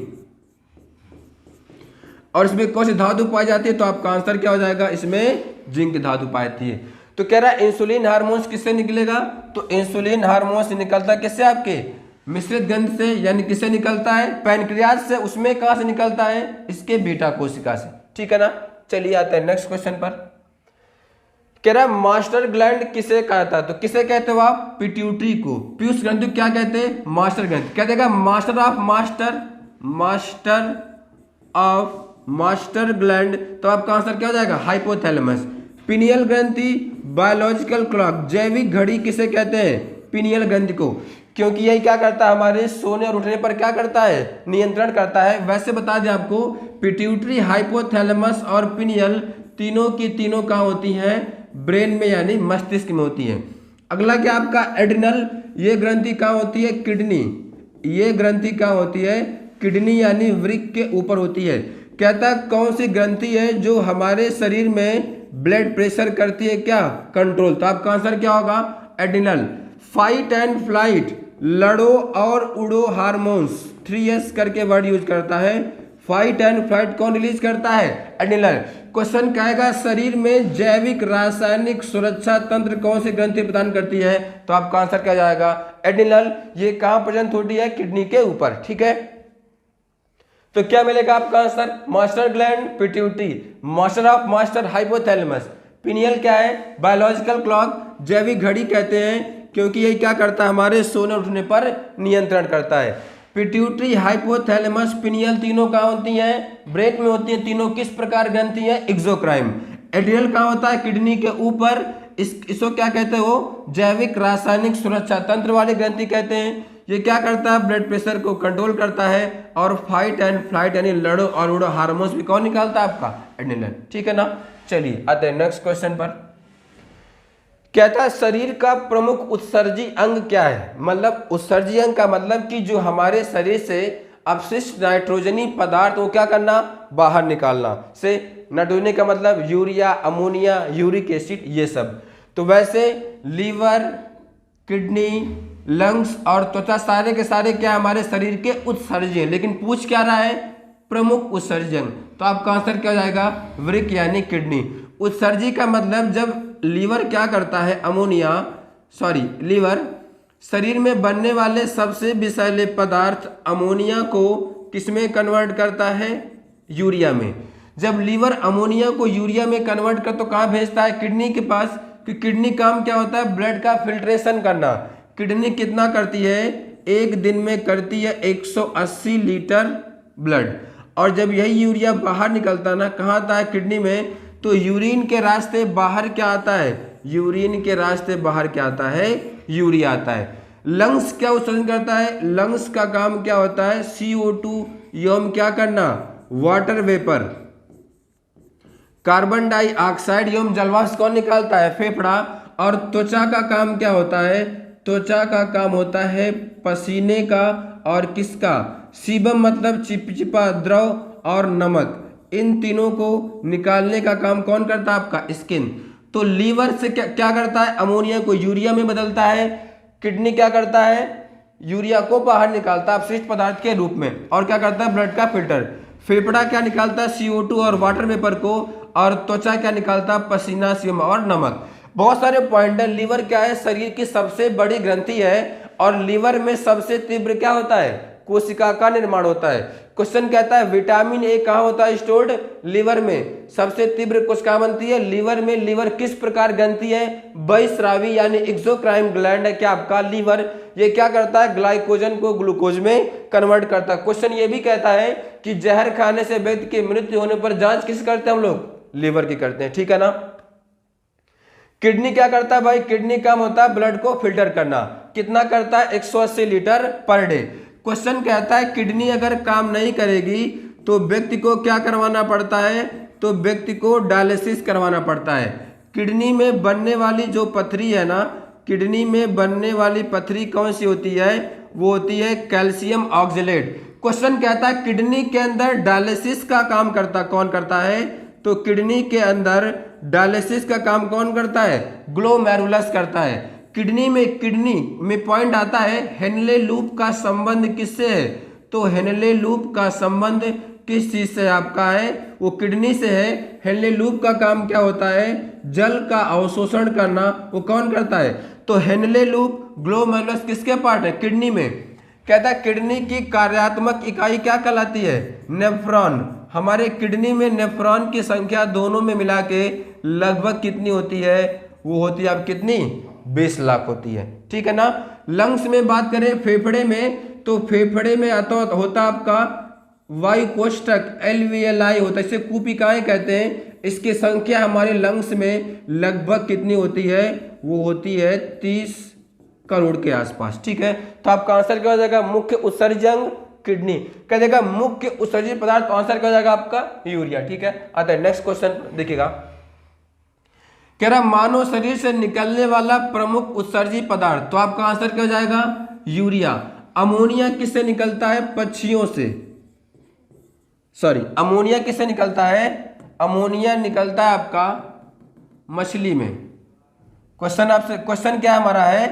और इसमें कौन सी धातु पाई जाती है? तो आपका आंसर क्या हो जाएगा? इसमें जिंक धातु पाई जाती है। तो कह रहा है इंसुलिन हार्मोन्स किससे निकलेगा? तो इंसुलिन हार्मोन्स निकलता किससे? आपके मिश्रित ग्रंथि से। यानी किससे निकलता है? पैनक्रियाज से। उसमें कहां से निकलता है? इसके बीटा कोशिका से। ठीक है ना? चलिए आते हैं नेक्स्ट क्वेश्चन पर। कह रहा है मास्टर ग्लैंड किसे कहता है? तो किसे कहते हो आप? पिट्यूटरी को। पीयूष ग्रंथि क्या कहते हैं? मास्टर ग्रंथि। क्या देगा? Master of master, master of master gland. तो आपका आंसर क्या हो जाएगा? हाइपोथैलेमस। पिनियल ग्रंथि, बायोलॉजिकल क्लॉक, जैविक घड़ी किसे कहते हैं? पिनियल ग्रंथि को। क्योंकि यही क्या करता है? हमारे सोने और उठने पर क्या करता है? नियंत्रण करता है। वैसे बता दें आपको, पिट्यूटरी, हाइपोथैलेमस और पिनियल तीनों की तीनों कहाँ होती हैं? ब्रेन में यानी मस्तिष्क में होती है। अगला क्या आपका? एड्रिनल। ये ग्रंथि कहाँ होती है? किडनी। ये ग्रंथि कहाँ होती है? किडनी यानी वृक्क के ऊपर होती है। कहता है कौन सी ग्रंथि है जो हमारे शरीर में ब्लड प्रेशर करती है क्या? कंट्रोल। तो आपका आंसर क्या होगा? एड्रिनल। फाइट एंड फ्लाइट, लड़ो और उड़ो हार्मोन्स, 3S करके वर्ड यूज करता है। फाइट एंड फ्लाइट कौन रिलीज करता है? एड्रिनल। क्वेश्चन कहेगा शरीर में जैविक रासायनिक सुरक्षा तंत्र कौन सी ग्रंथि प्रदान करती है? तो आपका आंसर क्या जाएगा? एड्रिनल। ये कहां प्रेजेंट होती है? किडनी के ऊपर। ठीक है? तो क्या मिलेगा आपका answer? Master gland pituitary, master of master hypothalamus, pineal क्या है? बायोलॉजिकल क्लॉक, जैविक घड़ी कहते हैं क्योंकि ये क्या करता है? हमारे सोने उठने पर नियंत्रण करता है। पिट्यूटरी, हाइपोथैलेमस, पिनियल तीनों कहाँ होती हैं? ब्रेन में होती हैं। तीनों किस प्रकार ग्रंथि हैं? एक्सोक्राइन। एड्रिनल कहाँ होता है? किडनी के ऊपर। इसको क्या कहते हो? जैविक रासायनिक सुरक्षा तंत्र वाली ग्रंथि कहते हैं। ये क्या करता है? ब्लड प्रेशर को कंट्रोल करता है। और फाइट एंड फ्लाइट यानी लड़ो और उड़ो हार्मोन्स भी कौन निकालता है? आपका एड्रिनल। ठीक है ना? चलिए आते हैं नेक्स्ट क्वेश्चन पर। कहता है शरीर का प्रमुख उत्सर्जी अंग क्या है। मतलब उत्सर्जी अंग का मतलब कि जो हमारे शरीर से अपशिष्ट नाइट्रोजनी पदार्थ वो क्या करना, बाहर निकालना। से नाइट्रोजनी का मतलब यूरिया, अमोनिया, यूरिक एसिड, ये सब। तो वैसे लीवर, किडनी, लंग्स और त्वचा सारे के सारे क्या हमारे शरीर के उत्सर्जी हैं। लेकिन पूछ क्या रहा है, प्रमुख उत्सर्जी अंग। तो आपका आंसर क्या हो जाएगा, वृक्क यानी किडनी। उत्सर्जी का मतलब जब लीवर क्या करता है, लीवर शरीर में बनने वाले सबसे विषैले पदार्थ अमोनिया को किसमें कन्वर्ट करता है, यूरिया में। जब लीवर अमोनिया को यूरिया में कन्वर्ट कर तो कहाँ भेजता है, किडनी के पास। कि किडनी काम क्या होता है, ब्लड का फिल्ट्रेशन करना। किडनी कितना करती है, एक दिन में करती है 180 लीटर ब्लड। और जब यही यूरिया बाहर निकलता ना, कहाँ आता है, किडनी में। तो यूरिन के रास्ते बाहर क्या आता है, यूरिन के रास्ते बाहर क्या आता है, यूरिया आता है। लंग्स क्या उत्सर्जन करता है, लंग्स का काम क्या होता है, CO2 एवं क्या करना, वाटर वेपर, कार्बन डाइऑक्साइड एवं जलवाष्प कौन निकालता है, फेफड़ा। और त्वचा का काम क्या होता है, त्वचा का काम होता है पसीने का और किसका, सीबम मतलब चिपचिपा द्रव और नमक, इन तीनों को निकालने का काम कौन करता है, आपका स्किन। तो लीवर से क्या करता है, अमोनिया को यूरिया में बदलता है। किडनी क्या करता है, यूरिया को बाहर निकालता है अपशिष्ट पदार्थ के रूप में। और क्या करता है, ब्लड का फिल्टर। फेफड़ा क्या निकालता है, CO2 और वाटर वेपर को। और त्वचा क्या निकालता है, पसीना, सीबम और नमक। बहुत सारे पॉइंट है। लीवर क्या है, शरीर की सबसे बड़ी ग्रंथि है। और लीवर में सबसे तीव्र क्या होता है, कोशिका का निर्माण होता है। क्वेश्चन कहता है विटामिन ए कहाँ होता है, स्टोर्ड, लीवर में। सबसे तीव्र कोशिका बनती है लीवर में। लीवर किस प्रकार ग्रंथि है, बहिस्रावी यानी एक्सोक्राइन ग्लैंड है क्या आपका लीवर। ये क्या करता है, ग्लाइकोजन को ग्लूकोज में कन्वर्ट करता है। क्वेश्चन ये भी कहता है कि जहर खाने से व्यक्ति की मृत्यु होने पर जांच किस करते हैं हम लोग, लीवर की करते हैं, ठीक है ना। किडनी क्या करता है भाई, किडनी काम होता है ब्लड को फिल्टर करना। कितना करता है, 180 लीटर पर डे। क्वेश्चन कहता है किडनी अगर काम नहीं करेगी तो व्यक्ति को क्या करवाना पड़ता है, तो व्यक्ति को डायलिसिस करवाना पड़ता है। किडनी में बनने वाली जो पथरी है ना, किडनी में बनने वाली पथरी कौन सी होती है, वो होती है कैल्शियम ऑक्जेलेट। क्वेश्चन कहता है किडनी के अंदर डायलिसिस का काम कौन करता है, तो किडनी के अंदर डायलिसिस का काम कौन करता है, ग्लोमेरुलस करता है। किडनी में पॉइंट आता है हेनले लूप का संबंध किससे है, तो हेनले लूप का संबंध किस चीज से आपका है, वो किडनी से है। हेनले लूप का काम क्या होता है, जल का अवशोषण करना, वो कौन करता है, तो हेनले लूप ग्लोमेरुलस किसके पार्ट है, किडनी में। कहता है किडनी की कार्यात्मक इकाई क्या कहलाती है, नेफ्रॉन। हमारे किडनी में नेफ्रॉन की संख्या दोनों में मिला के लगभग कितनी होती है, वो होती है अब कितनी, 20 लाख होती है, ठीक है ना। लंग्स में बात करें, फेफड़े में, तो फेफड़े में होता आपका वायु कोष्ठक LVLI होता है, इसे कूपिकाएं कहते हैं। इसकी संख्या हमारे लंग्स में लगभग कितनी होती है, वो होती है 30 करोड़ के आसपास, ठीक है। तो आपका आंसर क्या हो जाएगा, मुख्य उत्सर्जी अंग किडनी। कह देगा मुख्य उत्सर्जित पदार्थ, आंसर क्या हो जाएगा आपका यूरिया, ठीक है। आता है नेक्स्ट क्वेश्चन देखिएगा, कह रहा मानव शरीर से निकलने वाला प्रमुख उत्सर्जी पदार्थ, तो आपका आंसर क्या हो जाएगा, यूरिया। अमोनिया किससे निकलता है, पक्षियों से, अमोनिया किससे निकलता है, अमोनिया निकलता है आपका मछली में। क्वेश्चन क्या हमारा है,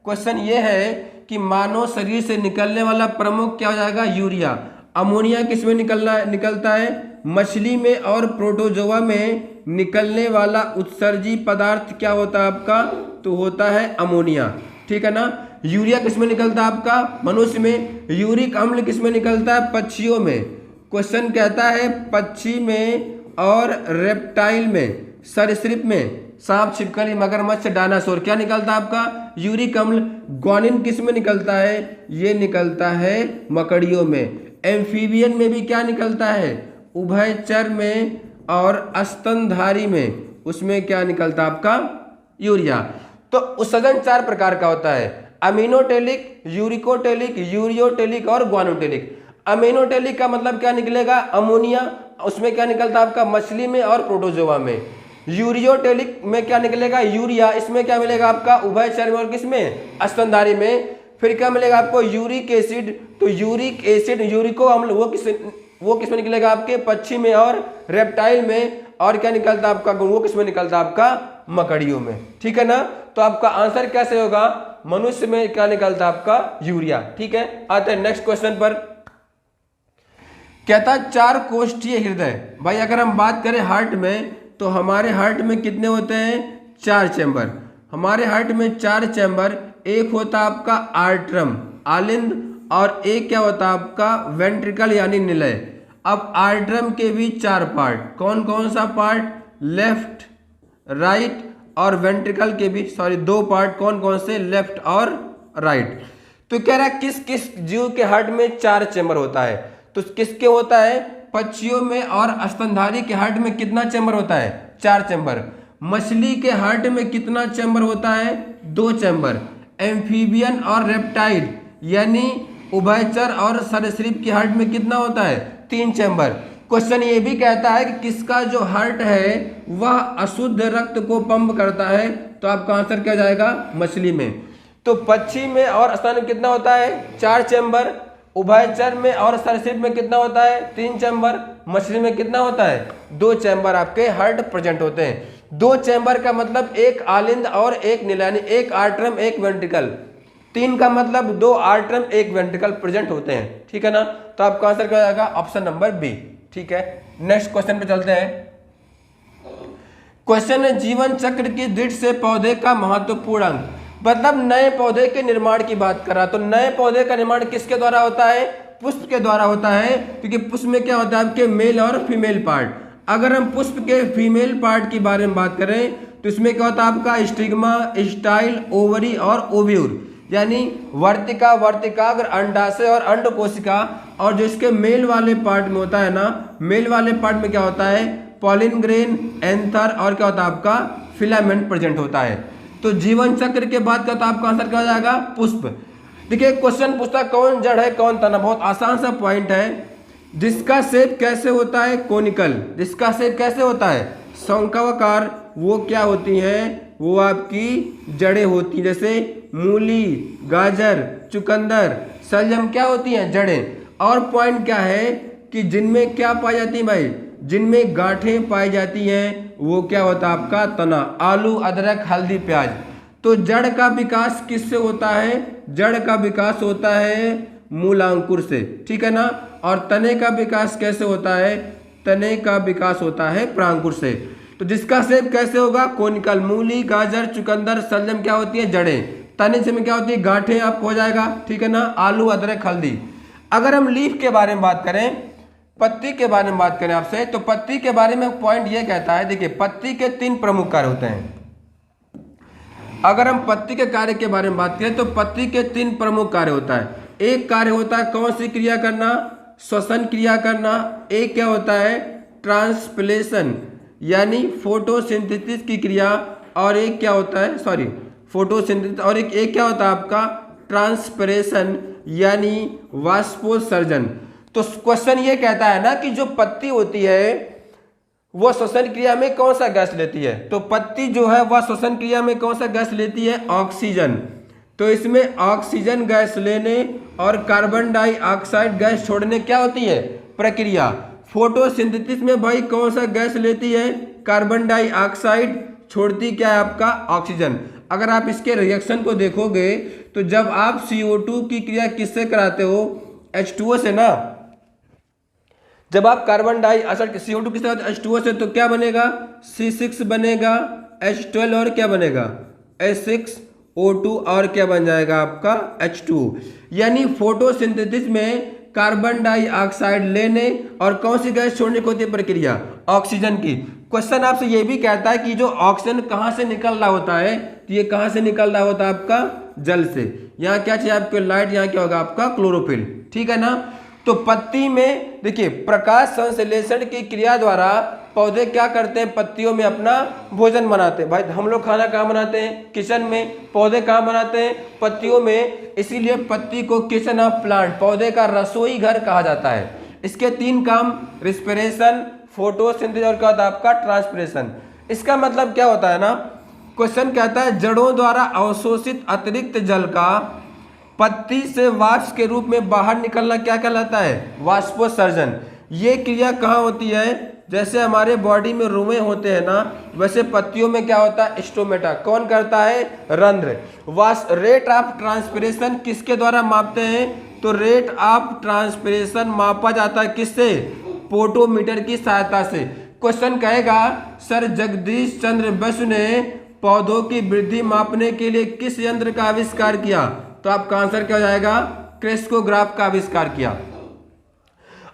क्वेश्चन ये है कि मानव शरीर से निकलने वाला प्रमुख क्या हो जाएगा, यूरिया। अमोनिया किस में निकलता है, मछली में। और प्रोटोजोआ में निकलने वाला उत्सर्जी पदार्थ क्या होता है आपका, तो होता है अमोनिया, ठीक है ना। यूरिया किस में निकलता है आपका, मनुष्य में। यूरिक अम्ल किस में निकलता है, पक्षियों में। क्वेश्चन कहता है पक्षी में और रेप्टाइल में, सरीसृप में, सांप, छिपकली, मगरमच्छ, डायनासोर, क्या निकलता है आपका, यूरिक अम्ल। ग्वानिन किस में निकलता है, ये निकलता है मकड़ियों में। एम्फीबियन में भी क्या निकलता है, उभयचर में और स्तनधारी में, उसमें क्या निकलता है आपका, यूरिया। तो उत्सर्जन 4 प्रकार का होता है, अमीनोटेलिक, यूरिकोटेलिक, यूरियोटेलिक और ग्वानोटेलिक। अमीनोटेलिक का मतलब क्या निकलेगा, अमोनिया। उसमें क्या निकलता है आपका, मछली में और प्रोटोजोआ में। यूरियोटेलिक में क्या निकलेगा, यूरिया, इसमें क्या मिलेगा आपका उभयचर में और किसमें, स्तनधारी में। फिर क्या मिलेगा आपको यूरिक एसिड, तो यूरिक एसिड यूरिको अम्ल वो किसमें निकलेगा आपके पक्षी में और रेप्टाइल में, और क्या निकलता है आपका वो किसमें निकलता है आपका मकड़ियों में, ठीक है ना। तो आपका आंसर कैसे होगा, मनुष्य में क्या निकलता है आपका यूरिया, ठीक है। आते हैं नेक्स्ट क्वेश्चन पर। कहता है 4 कोष्ठीय हृदय। भाई अगर हम बात करें हार्ट में, तो हमारे हार्ट में कितने होते हैं, 4 चैम्बर। हमारे हार्ट में 4 चैम्बर, एक होता आपका आर्ट्रम आलिंद, और एक क्या होता है आपका वेंट्रिकल यानी निलय। अब आर्ट्रम के भी 4 पार्ट, कौन कौन सा पार्ट, लेफ्ट राइट, और वेंट्रिकल के भी 2 पार्ट, कौन कौन से, लेफ्ट और राइट। तो कह रहा है किस किस जीव के हार्ट में 4 चैम्बर होता है, तो किसके होता है, पक्षियों में और स्तनधारी के हार्ट में कितना चैम्बर होता है, 4 चैम्बर। मछली के हार्ट में कितना चैम्बर होता है, 2 चैम्बर। एम्फीबियन और रेप्टाइल यानी उभयचर और सरीसृप के हार्ट में कितना होता है, 3 चैम्बर। क्वेश्चन ये भी कहता है कि किसका जो हार्ट है वह अशुद्ध रक्त को पंप करता है, तो आपका आंसर क्या जाएगा, मछली में। तो पक्षी में और स्तन में कितना होता है, 4 चैम्बर। उभयचर में और सरीसृप में कितना होता है, 3 चैम्बर। मछली में कितना होता है, 2 चैम्बर आपके हार्ट प्रेजेंट होते हैं। 2 चैम्बर का मतलब एक आलिंद और एक निलय, यानी एक आर्ट्रम एक वेंट्रिकल। 3 का मतलब 2 आर्ट्रम एक वेंट्रिकल प्रेजेंट होते हैं, ठीक है ना। तो आपका आंसर क्या जाएगा, ऑप्शन नंबर बी, ठीक है। नेक्स्ट क्वेश्चन पे चलते हैं। क्वेश्चन है जीवन चक्र की दृष्टि से पौधे का महत्वपूर्ण अंग, मतलब नए पौधे के निर्माण की बात करा। तो नए पौधे का निर्माण किसके द्वारा होता है, पुष्प के द्वारा होता है, क्योंकि पुष्प में क्या होता है आपके मेल और फीमेल पार्ट। अगर हम पुष्प के फीमेल पार्ट के बारे में बात करें तो इसमें क्या होता है आपका स्टिग्मा, स्टाइल, ओवरी और ओव्यूल, यानी वर्तिका, वर्तिकाग्र, अंडाशय और अंड कोशिका। और जो इसके मेल वाले पार्ट में होता है ना, मेल वाले पार्ट में क्या होता है, पॉलिन ग्रेन, एंथर और क्या होता है आपका फिलामेंट प्रेजेंट होता है। तो जीवन चक्र के बाद क्या होता है आपका आंसर क्या हो जाएगा, पुष्प। देखिए क्वेश्चन पूछता कौन जड़ है कौन तना, बहुत आसान सा पॉइंट है। जिसका शेप कैसे होता है, कोनिकल। जिसका शेप कैसे होता है, शंक्वाकार, वो क्या होती हैं, वो आपकी जड़ें होती हैं। जैसे मूली, गाजर, चुकंदर, शलजम क्या होती हैं, जड़ें। और पॉइंट क्या है कि जिनमें क्या पाई जाती है भाई, जिनमें गांठें पाई जाती हैं वो क्या होता है आपका तना। आलू, अदरक, हल्दी, प्याज। तो जड़ का विकास किससे होता है, जड़ का विकास होता है मूलांकुर से, ठीक है ना। और तने का विकास कैसे होता है, तने का विकास होता है प्रांकुर से। तो जिसका शेप कैसे होगा, कोनिकल। मूली, गाजर, चुकंदर, शलजम क्या होती है, जड़ें। तने से में क्या होती है, गांठें आपको हो जाएगा, ठीक है ना। आलू, अदरक, हल्दी। अगर हम लीफ के बारे में बात करें, पत्ती के बारे में बात करें आपसे, तो पत्ती के बारे में पॉइंट ये कहता है, देखिए पत्ती के 3 प्रमुख कार्य होते हैं। अगर हम पत्ती के कार्य के बारे में बात करें तो पत्ती के 3 प्रमुख कार्य होता है। एक कार्य होता है कौन सी क्रिया करना, श्वसन क्रिया करना। एक क्या होता है, ट्रांसप्लेशन यानी फोटोसिंथेसिस की क्रिया। और एक क्या होता है, फोटोसिंथेसिस। और एक क्या होता है आपका ट्रांसपिरेशन यानी वाष्पोत्सर्जन। तो क्वेश्चन ये कहता है ना कि जो पत्ती होती है वो श्वसन क्रिया में कौन सा गैस लेती है, तो पत्ती जो है वह श्वसन क्रिया में कौन सा गैस लेती है, ऑक्सीजन। तो इसमें ऑक्सीजन गैस लेने और कार्बन डाइऑक्साइड गैस छोड़ने क्या होती है, प्रक्रिया। फोटोसिंथेसिस में भाई कौन सा गैस लेती है, कार्बन डाइऑक्साइड, छोड़ती क्या है आपका ऑक्सीजन। अगर आप इसके रिएक्शन को देखोगे तो जब आप CO2 की क्रिया किससे कराते हो, H2O से ना। जब आप कार्बन डाइऑक्साइड CO2 किससे कराते हो, H2O से, तो क्या बनेगा, C6 बनेगा, H12 और क्या बनेगा, H6O2 और क्या बन जाएगा आपका H2। यानी फोटोसिंथेसिस में कार्बन डाइऑक्साइड लेने और कौन सी गैस छोड़ने की होती है प्रक्रिया, ऑक्सीजन की। क्वेश्चन आपसे ये भी कहता है कि जो ऑक्सीजन कहाँ से निकल रहा होता है, तो ये कहाँ से निकल रहा होता है आपका जल से। यहाँ क्या चाहिए आपको, लाइट, यहाँ क्या होगा आपका क्लोरोफिल, ठीक है ना। तो पत्ती में देखिए प्रकाश संश्लेषण की क्रिया द्वारा पौधे क्या करते हैं, पत्तियों में अपना भोजन बनाते हैं। भाई हम लोग खाना कहाँ बनाते हैं, किचन में। पौधे कहाँ बनाते हैं, पत्तियों में। इसीलिए पत्ती को किचन ऑफ प्लांट, पौधे का रसोई घर कहा जाता है। इसके 3 काम, रिस्पिरेशन, फोटोसिंथेसिस और क्या होता है आपका ट्रांसपिरेशन। इसका मतलब क्या होता है ना, क्वेश्चन कहता है जड़ों द्वारा अवशोषित अतिरिक्त जल का पत्ती से वाष्प के रूप में बाहर निकलना क्या कहलाता है, वाष्पोत्सर्जन। ये क्रिया कहाँ होती है, जैसे हमारे बॉडी में रुएं होते हैं ना, वैसे पत्तियों में क्या होता है, स्टोमेटा। कौन करता है, रंध्र। रेट ऑफ ट्रांसपिरेशन किसके द्वारा मापते हैं, तो रेट ऑफ ट्रांसपिरेशन मापा जाता है किससे, पोटोमीटर की सहायता से। क्वेश्चन कहेगा सर जगदीश चंद्र बसु ने पौधों की वृद्धि मापने के लिए किस यंत्र का आविष्कार किया, तो आपका आंसर क्या हो जाएगा, क्रेस्कोग्राफ का आविष्कार किया।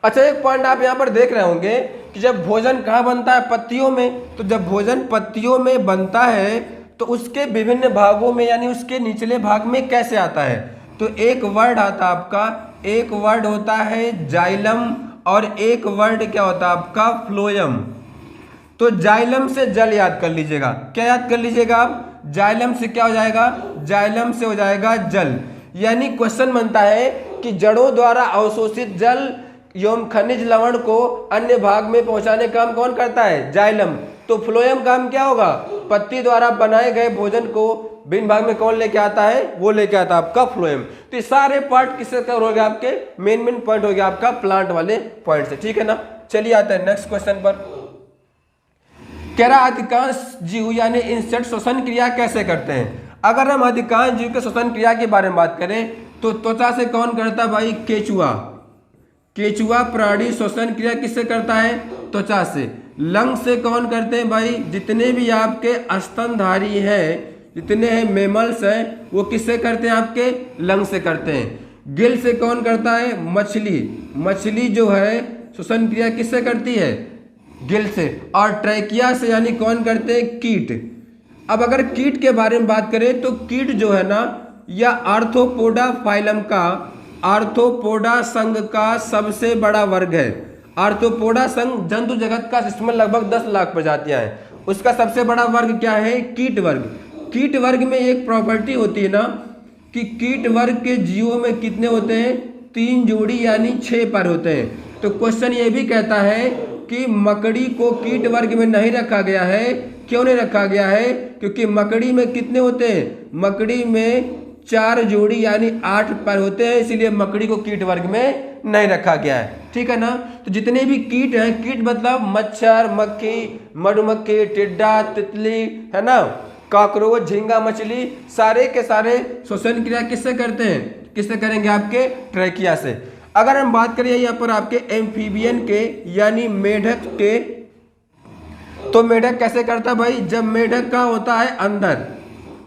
अच्छा, एक पॉइंट आप यहां पर देख रहे होंगे कि जब भोजन कहाँ बनता है, पत्तियों में। तो जब भोजन पत्तियों में बनता है तो उसके विभिन्न भागों में यानी उसके निचले भाग में कैसे आता है, तो एक वर्ड आता है आपका, एक वर्ड होता है जाइलम और एक वर्ड क्या होता है आपका, फ्लोएम। तो जाइलम से जल याद कर लीजिएगा, क्या याद कर लीजिएगा आप, जाइलम से क्या हो जाएगा, जाइलम से हो जाएगा जल। यानी क्वेश्चन बनता है कि जड़ों द्वारा अवशोषित जल एवं खनिज लवण को अन्य भाग में पहुंचाने का काम कौन करता है, जाइलम। तो फ्लोएम काम क्या होगा, पत्ती द्वारा बनाए गए भोजन को भिन्न भाग में कौन लेके आता है, वो लेके आता है आपका फ्लोएम। तो ये सारे पार्ट किससे कवर हो गया, आपके मेन पॉइंट हो गया आपका प्लांट वाले पॉइंट से, ठीक है ना। चलिए आते हैं नेक्स्ट क्वेश्चन पर। कह रहा अधिकांश जीव यानी इंसेक्ट श्वसन क्रिया कैसे करते हैं। अगर हम अधिकांश जीव के श्वसन क्रिया के बारे में बात करें तो त्वचा से कौन करता है भाई, केचुआ। केचुआ प्राणी श्वसन क्रिया किससे करता है, त्वचा से। लंग से कौन करते हैं भाई, जितने भी आपके स्तनधारी हैं, जितने हैं मेमल्स हैं, वो किससे करते हैं, आपके लंग से करते हैं। गिल से कौन करता है, मछली। मछली जो है श्वसन क्रिया किससे करती है, गिल से। और ट्रैकिया से यानी कौन करते हैं, कीट। अब अगर कीट के बारे में बात करें तो कीट जो है ना, या आर्थ्रोपोडा फाइलम का, आर्थ्रोपोडा संघ का सबसे बड़ा वर्ग है। आर्थ्रोपोडा संघ जंतु जगत का जिसमें लगभग 10 लाख प्रजातियां हैं, उसका सबसे बड़ा वर्ग क्या है, कीट वर्ग। कीट वर्ग में एक प्रॉपर्टी होती है ना कि कीट वर्ग के जीवों में कितने होते हैं, 3 जोड़ी यानी 6 पैर होते हैं। तो क्वेश्चन ये भी कहता है कि मकड़ी को कीट वर्ग में नहीं रखा गया है। क्यों नहीं रखा गया है, क्योंकि मकड़ी में कितने होते हैं, मकड़ी में 4 जोड़ी यानी 8 पैर होते हैं, इसीलिए मकड़ी को कीट वर्ग में नहीं रखा गया है, ठीक है ना। तो जितने भी कीट हैं, कीट मतलब मच्छर, मक्खी, मधुमक्खी, टिड्डा, तितली, है ना, कॉकरोच, झींगा मछली, सारे के सारे श्वसन क्रिया किससे करते हैं, किससे करेंगे, आपके ट्रैकिया से। अगर हम बात करें यहाँ पर आपके एम्फीबियन के यानी मेढक के, तो मेढक कैसे करता है भाई, जब मेढक का होता है अंदर,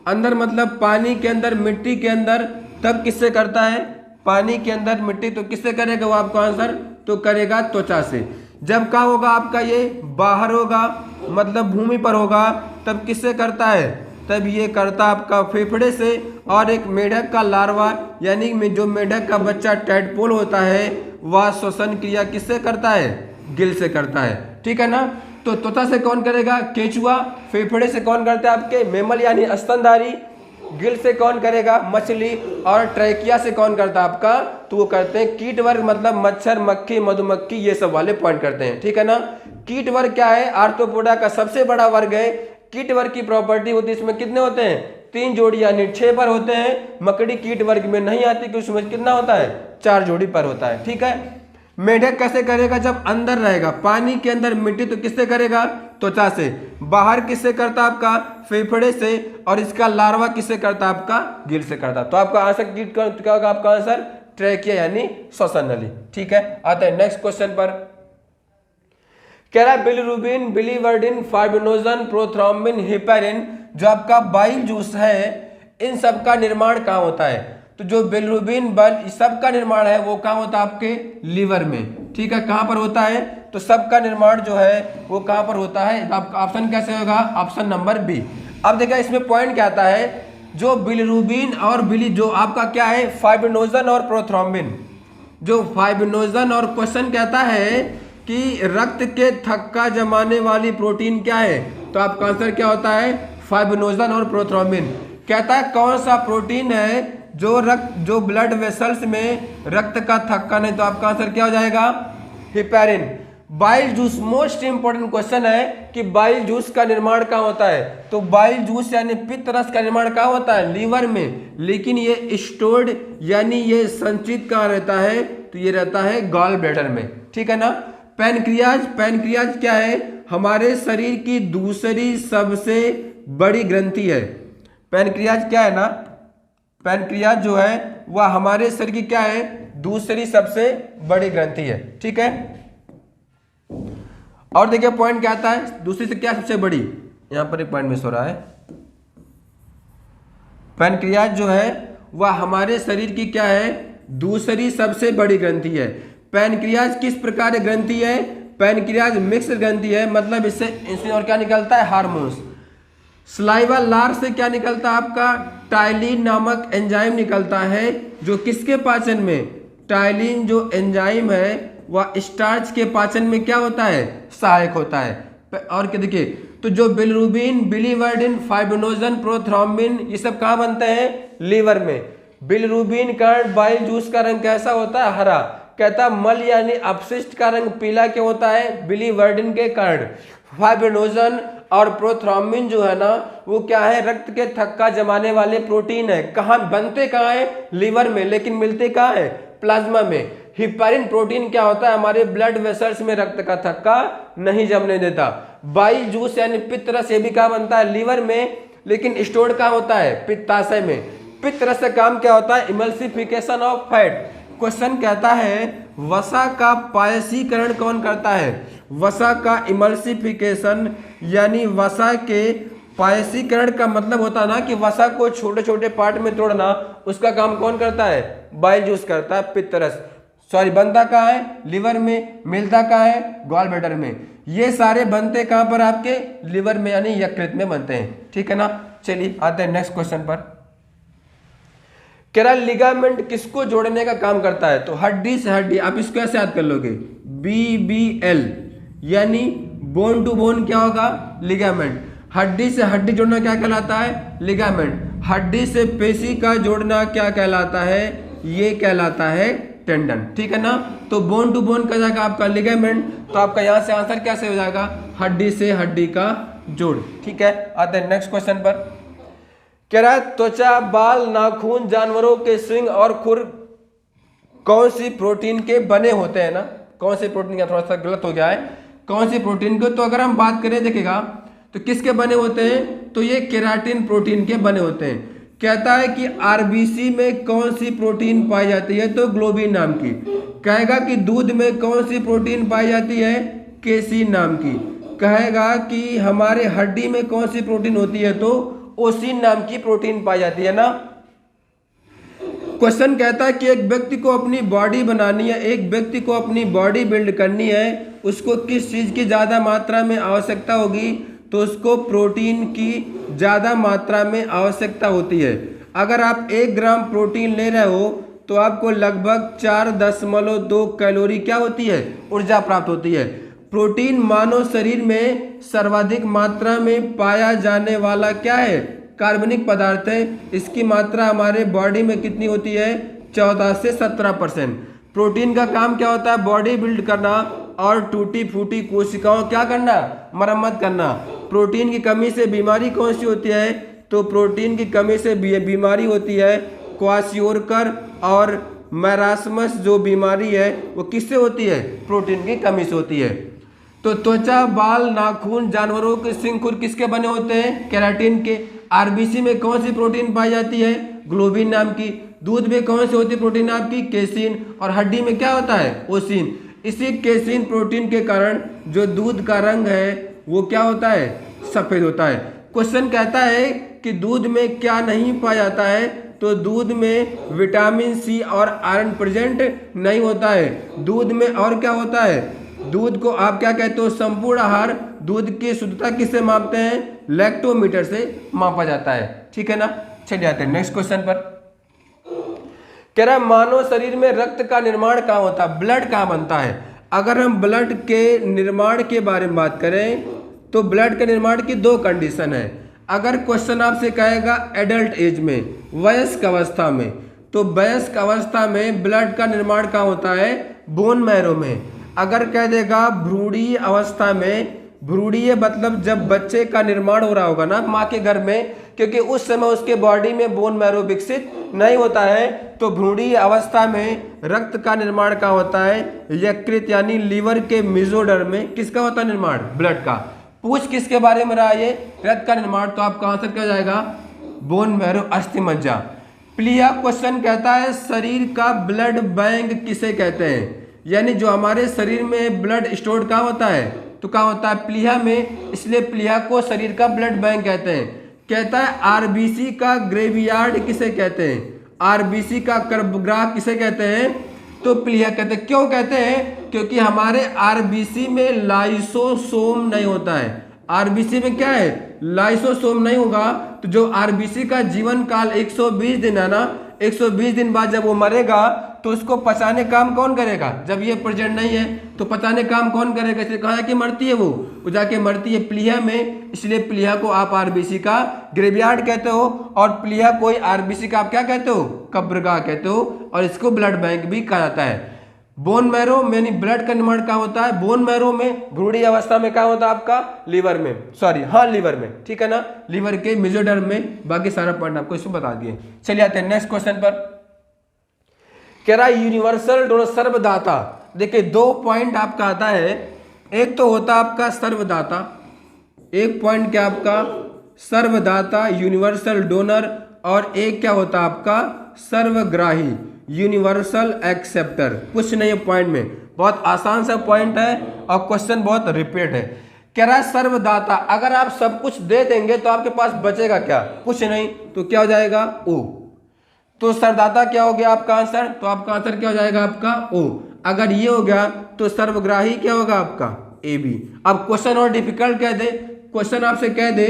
अंदर मतलब पानी के अंदर, मिट्टी के अंदर, तब किससे करता है, पानी के अंदर मिट्टी, तो किससे करेगा वो आपका आंसर, तो करेगा त्वचा से। जब का होगा आपका ये बाहर होगा मतलब भूमि पर होगा, तब किससे करता है, तब ये करता आपका फेफड़े से। और एक मेढक का लार्वा यानी जो मेढक का बच्चा टैडपोल होता है, वह श्वसन क्रिया किससे करता है, गिल से करता है, ठीक है ना। तो त्वचा से कौन करेगा, केचुआ। फेफड़े से कौन करता है, आपके मेमल यानी स्तनधारी। गिल से कौन करेगा, मछली। और ट्रैकिया से कौन करता है आपका, तो वो करते हैं कीट वर्ग मतलब मच्छर, मक्खी, मधुमक्खी, ये सब वाले पॉइंट करते हैं, ठीक है ना। कीट वर्ग क्या है, आर्थ्रोपोडा का सबसे बड़ा वर्ग है। कीट वर्ग की प्रॉपर्टी होती है, इसमें कितने होते हैं, 3 जोड़ी यानी 6 पर होते हैं। मकड़ी कीट वर्ग में नहीं आती क्योंकि उसमें कितना होता है, 4 जोड़ी पर होता है, ठीक है। मेढक कैसे करेगा, जब अंदर रहेगा पानी के अंदर मिट्टी, तो किससे करेगा, त्वचा से। बाहर किससे करता आपका, फेफड़े से। और इसका लार्वा किससे करता आपका, गिल से करता। तो आपका आंसर कीट क्या होगा, आपका आंसर ट्रैकिया यानी श्वसन नली, ठीक है। आते हैं नेक्स्ट क्वेश्चन पर। कह रहा है bilirubin, biliverdin, fibrinogen, prothrombin, heparin, जो आपका बाइल जूस है, इन सब का निर्माण कहाँ होता है। तो जो बिलिरुबिन बल सब का निर्माण है वो कहाँ होता है, आपके लीवर में, ठीक है। कहाँ पर होता है, तो सब का निर्माण जो है वो कहाँ पर होता है, तो आपका ऑप्शन कैसे होगा, ऑप्शन नंबर बी। अब देखा इसमें पॉइंट क्या आता है, जो बिलिरुबिन और जो आपका क्या है, फाइब्रिनोजन और प्रोथ्रोम्बिन। जो फाइब्रिनोजन और क्वेश्चन कहता है कि रक्त के थक्का जमाने वाली प्रोटीन क्या है, तो आपका आंसर क्या होता है, फाइब्रिनोजन और प्रोथ्रोम्बिन। कहता है कौन सा प्रोटीन है जो ब्लड वेसल्स में रक्त का थक्का नहीं, तो आपका आंसर क्या हो जाएगा, heparin. Bile juice, most important question है कि बाइल जूस का निर्माण कहाँ होता है, तो बाइल जूस यानी पित्त रस का निर्माण कहाँ होता है, लीवर में, लेकिन ये स्टोर्ड यानी ये संचित कहाँ रहता है, तो ये रहता है गॉल ब्लैडर में, ठीक है ना। पैनक्रियाज, पैनक्रियाज क्या है, हमारे शरीर की दूसरी सबसे बड़ी ग्रंथि है। पैनक्रियाज क्या है ना, पैनक्रियाज जो है वह हमारे शरीर की क्या है, दूसरी सबसे बड़ी ग्रंथि है, ठीक है। और देखिए पॉइंट क्या आता है, दूसरी से क्या सबसे बड़ी, यहां पर एक पॉइंट मिस हो रहा है। पैनक्रियाज जो है वह हमारे शरीर की क्या है, दूसरी सबसे बड़ी ग्रंथि है। पैनक्रियाज किस प्रकार की ग्रंथि है, पैनक्रियाज मिक्स ग्रंथि है, मतलब इससे इंसुलिन और क्या निकलता है, हार्मोन्स। सलाइवा लार से क्या निकलता है आपका, टाइलिन नामक एंजाइम निकलता है, जो किसके पाचन में, टाइलिन जो एंजाइम है वह स्टार्च के पाचन में क्या होता है, सहायक होता है। और क्या देखिए, तो जो बिलिरुबिन, बिलीवर्डिन, फाइब्रिनोजन, प्रोथ्रोम्बिन, ये सब कहाँ बनते हैं, लीवर में। बिलिरुबिन कारण बाइल जूस का रंग कैसा होता है, हरा। कहता मल यानी अपशिष्ट का रंग पीला क्यों होता है, बिलीवर्डिन के कारण। फाइब्रिनोजन और प्रोथ्रोम्बिन जो है ना वो क्या है, रक्त के थक्का जमाने वाले प्रोटीन है। कहाँ बनते, कहाँ है, लीवर में, लेकिन मिलते कहाँ है, प्लाज्मा में। हिपैरिन प्रोटीन क्या होता है, हमारे ब्लड वेसल्स में रक्त का थक्का नहीं जमने देता। बाइल जूस यानी पित्त रस, ये भी कहाँ बनता है, लीवर में, लेकिन स्टोर्ड कहाँ होता है, पित्ताशय में। पित्त रस का काम क्या होता है, इमल्सिफिकेशन ऑफ फैट। क्वेश्चन कहता है वसा का पायसीकरण कौन करता है, वसा का इमल्सिफिकेशन यानी वसा के पायसीकरण का मतलब होता है ना कि वसा को छोटे छोटे पार्ट में तोड़ना, उसका काम कौन करता है, बाइल जूस करता है। पित्त रस सॉरी बनता कहाँ है, लीवर में, मिलता कहाँ है, गॉल ब्लैडर में। ये सारे बनते कहाँ पर आपके, लीवर में यानी यकृत में बनते हैं, ठीक है ना। चलिए आते हैं नेक्स्ट क्वेश्चन पर। कह रहा लिगामेंट किसको जोड़ने का काम करता है, तो हड्डी से हड्डी, आप इसको ऐसे याद कर लोगे, BBL यानी बोन टू बोन क्या होगा, लिगामेंट। हड्डी से हड्डी जोड़ना क्या कहलाता है, लिगामेंट। हड्डी से पेशी का जोड़ना क्या कहलाता है, ये कहलाता है टेंडन, ठीक है ना। तो बोन टू बोन का जाएगा आपका लिगामेंट, तो आपका यहां से आंसर कैसे हो जाएगा, हड्डी से हड्डी का जोड़, ठीक है। आते हैं नेक्स्ट क्वेश्चन पर। कह रहा है त्वचा, बाल, नाखून, जानवरों के सिंग और खुर कौन सी प्रोटीन के बने होते हैं ना, कौन सी प्रोटीन का, थोड़ा सा गलत हो गया है, कौन सी प्रोटीन के, तो अगर हम बात करें देखिएगा तो किसके बने होते हैं, तो ये केराटिन प्रोटीन के बने होते हैं। कहता है कि आरबीसी में कौन सी प्रोटीन पाई जाती है, तो ग्लोबिन नाम की। कहेगा कि दूध में कौन सी प्रोटीन पाई जाती है, केसीन नाम की। कहेगा कि हमारे हड्डी में कौन सी प्रोटीन होती है, तो ओसिन नाम की प्रोटीन पाई जाती है ना। क्वेश्चन कहता है कि एक व्यक्ति को अपनी बॉडी बनानी है, एक व्यक्ति को अपनी बॉडी बिल्ड करनी है, उसको किस चीज की ज्यादा मात्रा में आवश्यकता होगी, तो उसको प्रोटीन की ज़्यादा मात्रा में आवश्यकता होती है। अगर आप 1 ग्राम प्रोटीन ले रहे हो तो आपको लगभग 4.2 कैलोरी क्या होती है, ऊर्जा प्राप्त होती है। प्रोटीन मानव शरीर में सर्वाधिक मात्रा में पाया जाने वाला क्या है, कार्बनिक पदार्थ है। इसकी मात्रा हमारे बॉडी में कितनी होती है, 14 से 17%। प्रोटीन का काम क्या होता है, बॉडी बिल्ड करना और टूटी फूटी कोशिकाओं क्या करना, मरम्मत करना। प्रोटीन की कमी से बीमारी कौन सी होती है, तो प्रोटीन की कमी से बीमारी होती है क्वाशियोरकर और मैरास्मस जो बीमारी है वो किससे होती है, प्रोटीन की कमी से होती है। तो त्वचा, बाल, नाखून, जानवरों के सिंग, खुर किसके बने होते हैं, केराटिन के। आरबीसी में कौन सी प्रोटीन पाई जाती है, ग्लोबिन नाम की। दूध में कौन सी होती है प्रोटीन आपकी, केसिन। और हड्डी में क्या होता है, ओसिन। इसी केसिन प्रोटीन के कारण जो दूध का रंग है वो क्या होता है, सफेद होता है। क्वेश्चन कहता है कि दूध में क्या नहीं पाया जाता है, तो दूध में विटामिन सी और आयरन प्रेजेंट नहीं होता है। दूध में और क्या होता है, दूध को आप क्या कहते हो, संपूर्ण आहार। दूध की शुद्धता किससे मापते हैं, लैक्टोमीटर से मापा जाता है, ठीक है ना। चलिए आते हैं नेक्स्ट क्वेश्चन पर। कह रहा है मानव शरीर में रक्त का निर्माण कहाँ होता है, ब्लड कहाँ बनता है। अगर हम ब्लड के निर्माण के बारे में बात करें तो ब्लड के निर्माण की 2 कंडीशन है। अगर क्वेश्चन आपसे कहेगा एडल्ट एज में, वयस्क अवस्था में, तो वयस्क अवस्था में ब्लड का निर्माण कहाँ होता है, बोन मैरो में। अगर कह देगा भ्रूणीय अवस्था में, भ्रूणीय मतलब जब बच्चे का निर्माण हो रहा होगा ना माँ के गर्भ में, क्योंकि उस समय उसके बॉडी में बोन मैरो विकसित नहीं होता है, तो भ्रूणीय अवस्था में रक्त का निर्माण का होता है यकृत यानी लीवर के मेसोडर्म में। किसका होता है निर्माण? ब्लड का। पूछ किसके बारे में रहा ये रक्त का निर्माण, तो आपका आंसर क्या हो जाएगा? बोन मैरो, अस्थि मज्जा। प्लिया क्वेश्चन कहता है शरीर का ब्लड बैंक किसे कहते हैं, यानी जो हमारे शरीर में ब्लड स्टोर कहाँ होता है, तो कहाँ होता है? प्लीहा में, इसलिए प्लीहा को शरीर का ब्लड बैंक कहते हैं। कहता है आरबीसी का ग्रेवयार्ड किसे कहते हैं, आरबीसी का गर्भगृह किसे कहते हैं, तो प्लीहा कहते हैं। क्यों कहते हैं? क्योंकि हमारे आरबीसी में लाइसोसोम नहीं होता है। आरबीसी में क्या है? लाइसोसोम नहीं होगा, तो जो आरबीसी का जीवन काल 120 दिन है ना, 120 दिन बाद जब वो मरेगा तो उसको पचाने काम कौन करेगा? जब ये प्रेजेंट नहीं है तो पचाने काम कौन करेगा? इसलिए कहा है कि मरती है वो जाके मरती है प्लीहा में, इसलिए प्लीहा को आप आरबीसी का ग्रेवयार्ड कहते हो, और प्लीहा को आरबीसी का आप क्या कहते हो? कब्रगाह कहते हो, और इसको ब्लड बैंक भी कहा जाता है। बोन मैरो यानी ब्लड का निर्माण कहाँ होता है? बोन मैरो में, भ्रूणीय अवस्था में कहाँ होता है आपका? लीवर में, सॉरी हाँ लीवर में, ठीक है ना, लीवर के मेसोडर्म में। बाकी सारा पॉइंट आपको इसको बता दिए। चलिए आते हैं नेक्स्ट क्वेश्चन पर। कह रहा है यूनिवर्सल डोनर, सर्वदाता। देखिए 2 पॉइंट आपका आता है, एक तो होता है आपका सर्वदाता, एक पॉइंट क्या आपका? सर्वदाता यूनिवर्सल डोनर, और एक क्या होता है आपका? सर्वग्राही यूनिवर्सल एक्सेप्टर। कुछ नहीं है पॉइंट में, बहुत आसान सा पॉइंट है और क्वेश्चन बहुत रिपीट है। कह रहा है सर्वदाता, अगर आप सब कुछ दे देंगे तो आपके पास बचेगा क्या? कुछ नहीं, तो क्या हो जाएगा? ओ। तो सर्वदाता क्या हो गया आपका आंसर? तो आपका आंसर क्या हो जाएगा आपका? ओ। अगर ये हो गया तो सर्वग्राही क्या होगा आपका? A B. अब क्वेश्चन और डिफिकल्ट कह दे, क्वेश्चन आपसे कह दे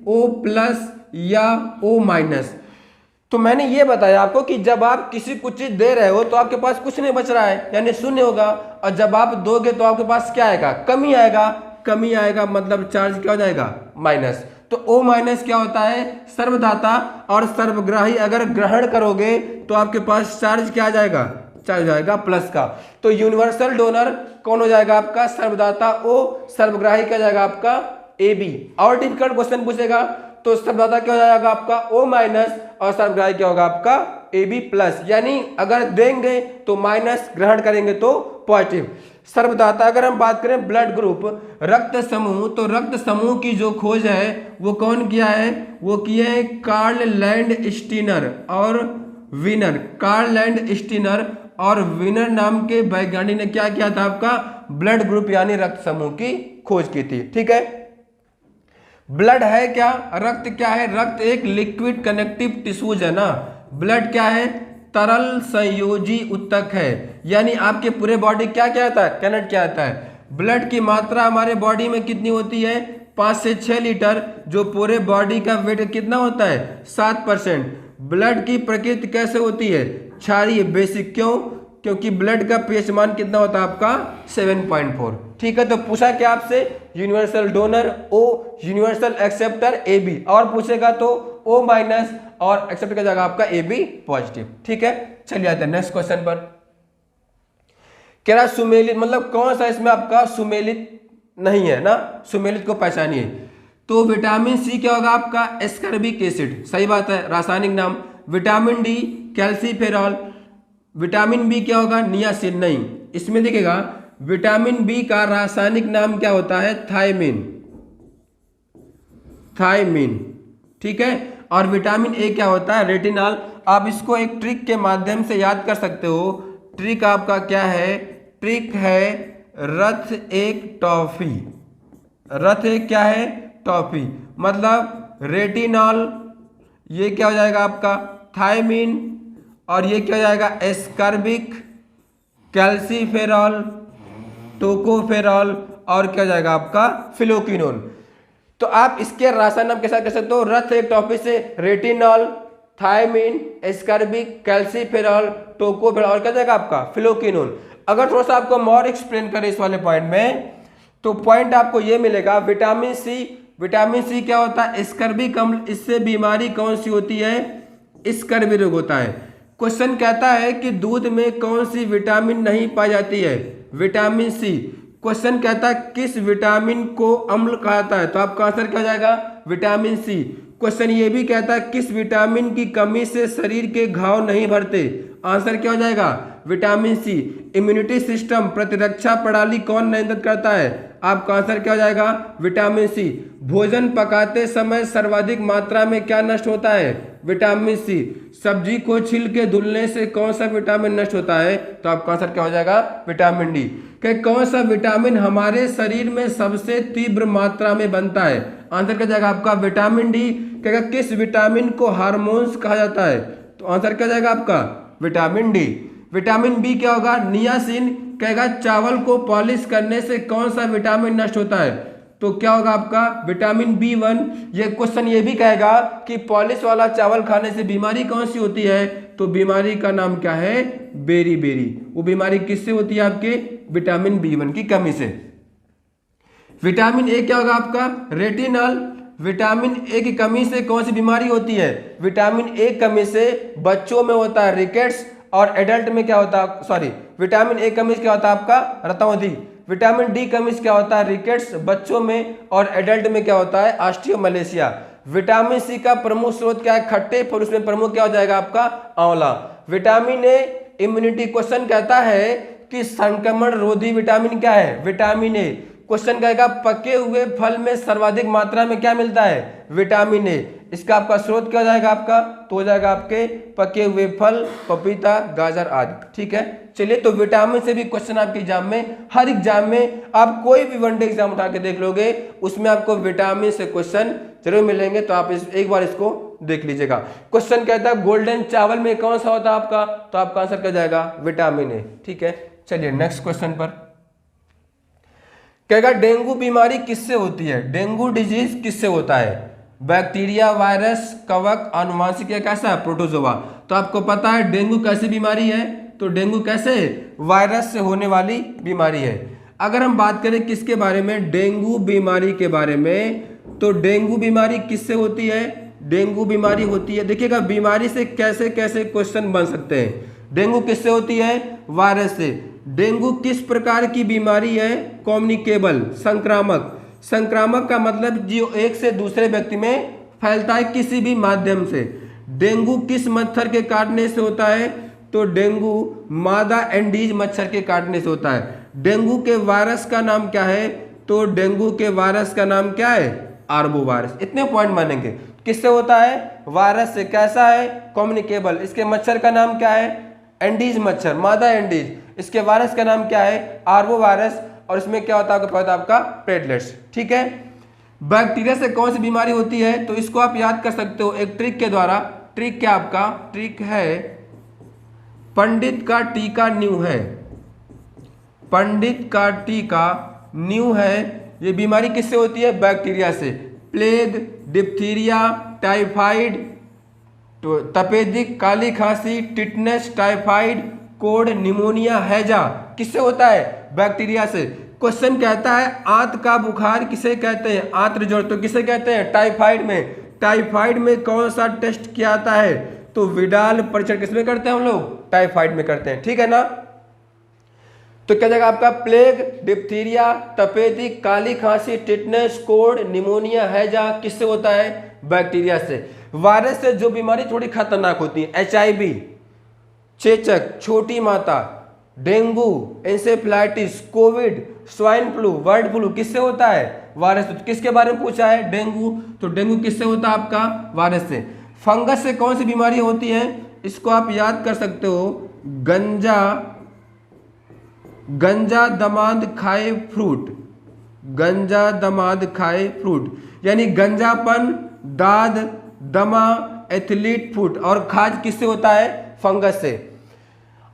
ओ प्लस या ओ माइनस, तो मैंने ये बताया आपको कि जब आप किसी कुछ चीज दे रहे हो तो आपके पास कुछ नहीं बच रहा है, यानी शून्य होगा, और जब आप दोगे तो आपके पास क्या आएगा? कमी आएगा। कमी आएगा मतलब चार्ज क्या हो जाएगा? माइनस। तो ओ माइनस क्या होता है? सर्वदाता, और सर्वग्राही अगर ग्रहण करोगे तो आपके पास चार्ज क्या आ जाएगा? चार्ज जाएगा प्लस का। तो यूनिवर्सल डोनर कौन हो जाएगा आपका? सर्वदाता ओ, सर्वग्राही क्या जाएगा आपका? A B. और डिफिकल्ट क्वेश्चन पूछेगा तो सर्वदाता क्या हो जाएगा आपका? ओ माइनस, और सर्वग्राही क्या होगा आपका? A B plus. यानी अगर देंगे तो माइनस, ग्रहण करेंगे तो पॉजिटिव। सर्वदाता अगर हम बात करें ब्लड ग्रुप, रक्त समूह, तो रक्त समूह की जो खोज है वो कौन किया है? वो किए है कार्ल लैंड स्टीनर और विनर। कार्ल लैंड स्टीनर और विनर नाम के वैज्ञानिक ने क्या किया था आपका? ब्लड ग्रुप यानी रक्त समूह की खोज की थी। ठीक है, ब्लड है क्या? रक्त क्या है? रक्त एक लिक्विड कनेक्टिव टिश्यूज है ना। ब्लड क्या है? तरल संयोजी उत्तक है, यानी आपके पूरे बॉडी क्या क्या आता है? कनेक्ट क्या आता है? ब्लड की मात्रा हमारे बॉडी में कितनी होती है? 5 से 6 लीटर, जो पूरे बॉडी का वेट कितना होता है? 7%। ब्लड की प्रकृति कैसे होती है? क्षारीय, बेसिक। क्यों? क्योंकि ब्लड का पीएच मान कितना होता है आपका? 7.4। ठीक है, तो पूछा क्या आपसे? Universal donor O, universal acceptor A B, और पूछेगा तो ओ माइनस, और एक्सेप्ट का जाएगा आपका ए बी पॉजिटिव। ठीक है, चलिए आते हैं नेक्स्ट क्वेश्चन पर। कह रहा सुमेलित मतलब कौन सा इसमें आपका सुमेलित नहीं है ना, सुमेलित को पहचानिए। तो विटामिन सी क्या होगा आपका? एस्कर्बिक एसिड, सही बात है, रासायनिक नाम। Vitamin D calciferol. Vitamin B क्या होगा? नियासिन। नहीं, इसमें देखिएगा विटामिन बी का रासायनिक नाम क्या होता है? थायमिन। थायमिन, ठीक है। और विटामिन ए क्या होता है? रेटिनॉल। आप इसको एक ट्रिक के माध्यम से याद कर सकते हो। ट्रिक आपका क्या है? ट्रिक है रथ एक टॉफी। रथ एक क्या है? टॉफी। मतलब रेटिनॉल, ये क्या हो जाएगा आपका? थायमिन, और ये क्या हो जाएगा? एस्कर्बिक, कैल्सीफेरॉल, टोकोफेरॉल, और क्या हो जाएगा आपका? फिलोक्विनोन। तो आप इसके रासायनिक नाम के साथ कह सकते हो रथ एक टॉफी से retinol, thiamine, ascorbic, calciferol, tocopherol, और क्या जाएगा आपका? फिलोक्विनोन। अगर थोड़ा सा आपको मोर एक्सप्लेन करें इस वाले पॉइंट में, तो पॉइंट आपको ये मिलेगा विटामिन सी। विटामिन सी क्या होता है? स्कर्वी अम्ल। इससे बीमारी कौन सी होती है? स्कर्वी रोग होता है। क्वेश्चन कहता है कि दूध में कौन सी विटामिन नहीं पाई जाती है? Vitamin C. क्वेश्चन कहता है किस विटामिन को अम्ल कहा जाता है, तो आपका आंसर क्या हो जाएगा, विटामिन सी। क्वेश्चन ये भी कहता है किस विटामिन की कमी से शरीर के घाव नहीं भरते, आंसर क्या हो जाएगा, विटामिन सी। इम्यूनिटी सिस्टम प्रतिरक्षा प्रणाली कौन नियंत्रित करता है, आपका आंसर क्या हो जाएगा, विटामिन सी। भोजन पकाते समय सर्वाधिक मात्रा में क्या नष्ट होता है, विटामिन सी। सब्जी को छिल के धुलने से कौन सा विटामिन नष्ट होता है, तो आपका आंसर क्या हो जाएगा, विटामिन डी। कि कौन सा विटामिन हमारे शरीर में सबसे तीव्र मात्रा में बनता है, आंसर क्या जाएगा आपका, विटामिन डी। कहेगा किस विटामिन को हार्मोन्स कहा जाता है, तो आंसर क्या जाएगा आपका, विटामिन डी। विटामिन बी क्या होगा, नियासिन। कहेगा चावल को पॉलिश करने से कौन सा विटामिन नष्ट होता है, तो क्या होगा आपका, विटामिन बी1। ये क्वेश्चन ये भी कहेगा कि पॉलिश वाला चावल खाने से बीमारी कौन सी होती है, तो बीमारी का नाम क्या है, बेरी बेरी। वो बीमारी किससे होती है, आपके विटामिन बी1 की कमी से। विटामिन ए क्या होगा आपका, रेटिनल। विटामिन ए की कमी से कौन सी बीमारी होती है, विटामिन ए कमी से बच्चों में होता है रिकेट्स, और एडल्ट में क्या होता है, सॉरी, विटामिन ए कमी से क्या होता है आपका, रतौंधी। विटामिन डी कमी से क्या होता है, रिकेट्स बच्चों में, और एडल्ट में क्या होता है, ऑस्टियोमलेशिया। विटामिन सी का प्रमुख स्रोत क्या है, खट्टे फल, उसमें प्रमुख क्या हो जाएगा आपका, आंवला। Vitamin A immunity. क्वेश्चन कहता है कि संक्रमण रोधी विटामिन क्या है, विटामिन ए। क्वेश्चन कहेगा पके हुए फल में सर्वाधिक मात्रा में क्या मिलता है, विटामिन ए। इसका आपका स्रोत क्या हो जाएगा आपका, तो हो जाएगा आपके पके हुए फल, पपीता, गाजर आदि। ठीक है, चलिए, तो विटामिन से भी क्वेश्चन आपके एग्जाम में, हर एग्जाम में आप कोई भी वनडे एग्जाम उठा के देख लोगे, उसमें आपको विटामिन से क्वेश्चन जरूर मिलेंगे, तो आप एक बार इसको देख लीजिएगा। क्वेश्चन कहता है गोल्डन चावल में कौन सा होता है आपका, तो आपका आंसर क्या जाएगा, विटामिन ए। ठीक है, चलिए नेक्स्ट क्वेश्चन पर। कहेगा डेंगू बीमारी किससे होती है, डेंगू डिजीज किससे होता है, बैक्टीरिया, वायरस, कवक, आनुवांशिक या कैसा है, प्रोटोजोआ। तो आपको पता है डेंगू कैसी बीमारी है, तो डेंगू कैसे, वायरस से होने वाली बीमारी है। अगर हम बात करें किसके बारे में, डेंगू बीमारी के बारे में, तो डेंगू बीमारी किससे होती है, डेंगू बीमारी होती है, देखिएगा बीमारी से कैसे कैसे क्वेश्चन बन सकते हैं। डेंगू किससे होती है, वायरस से। डेंगू किस प्रकार की बीमारी है, कम्युनिकेबल, संक्रामक। संक्रामक का मतलब जो एक से दूसरे व्यक्ति में फैलता है किसी भी माध्यम से। डेंगू किस मच्छर के काटने से होता है, तो डेंगू मादा एंडीज मच्छर के काटने से होता है। डेंगू के वायरस का नाम क्या है, तो डेंगू के वायरस का नाम क्या है, आर्बो वायरस। इतने पॉइंट मानेंगे, किससे होता है, वायरस से। कैसा है, कम्युनिकेबल। इसके मच्छर का नाम क्या है, एंडीज मच्छर, मादा एंडीज। इसके वायरस का नाम क्या है, आर्बो वायरस, और इसमें क्या होता है आपको पता है, आपका प्लेटलेट्स। ठीक है, बैक्टीरिया से कौन सी बीमारी होती है, तो इसको आप याद कर सकते हो एक ट्रिक के द्वारा। ट्रिक क्या आपका, ट्रिक है पंडित का टीका न्यू है, पंडित का टीका न्यू है। ये बीमारी किससे होती है, बैक्टीरिया से। प्लेग, डिप्थीरिया, टाइफाइड, तपेदिक, काली खांसी, टिटनेस, टाइफाइड, कोड, निमोनिया, हैजा किससे होता है, बैक्टीरिया से। क्वेश्चन कहता है आंत का बुखार किसे कहते हैं, आंत्र ज्वर, तो किसे कहते हैं, टाइफाइड में। टाइफाइड में कौन सा टेस्ट किया जाता है, तो विडाल परीक्षण किसमें करते हैं हम लोग, टाइफाइड में करते हैं। ठीक है ना, तो क्या जाएगा आपका, प्लेग, डिप्थीरिया, तपेदिक, काली खांसी, टिटनेस, कोड, निमोनिया, हैजा किससे होता है, बैक्टीरिया से। वायरस से जो बीमारी थोड़ी खतरनाक होती है, HIV, चेचक, छोटी माता, dengue, encephalitis, Covid, swine flu, bird flu किससे होता है, वायरस। तो किसके बारे में पूछा है, डेंगू, तो डेंगू किससे होता है आपका, वायरस से। फंगस से कौन सी बीमारी होती है, इसको आप याद कर सकते हो, गंजा दमाद खाए फ्रूट, गंजा दमाद खाए फ्रूट, यानी गंजापन, दाद, दमा, एथलीट फुट, और खाज किससे होता है, फंगस से।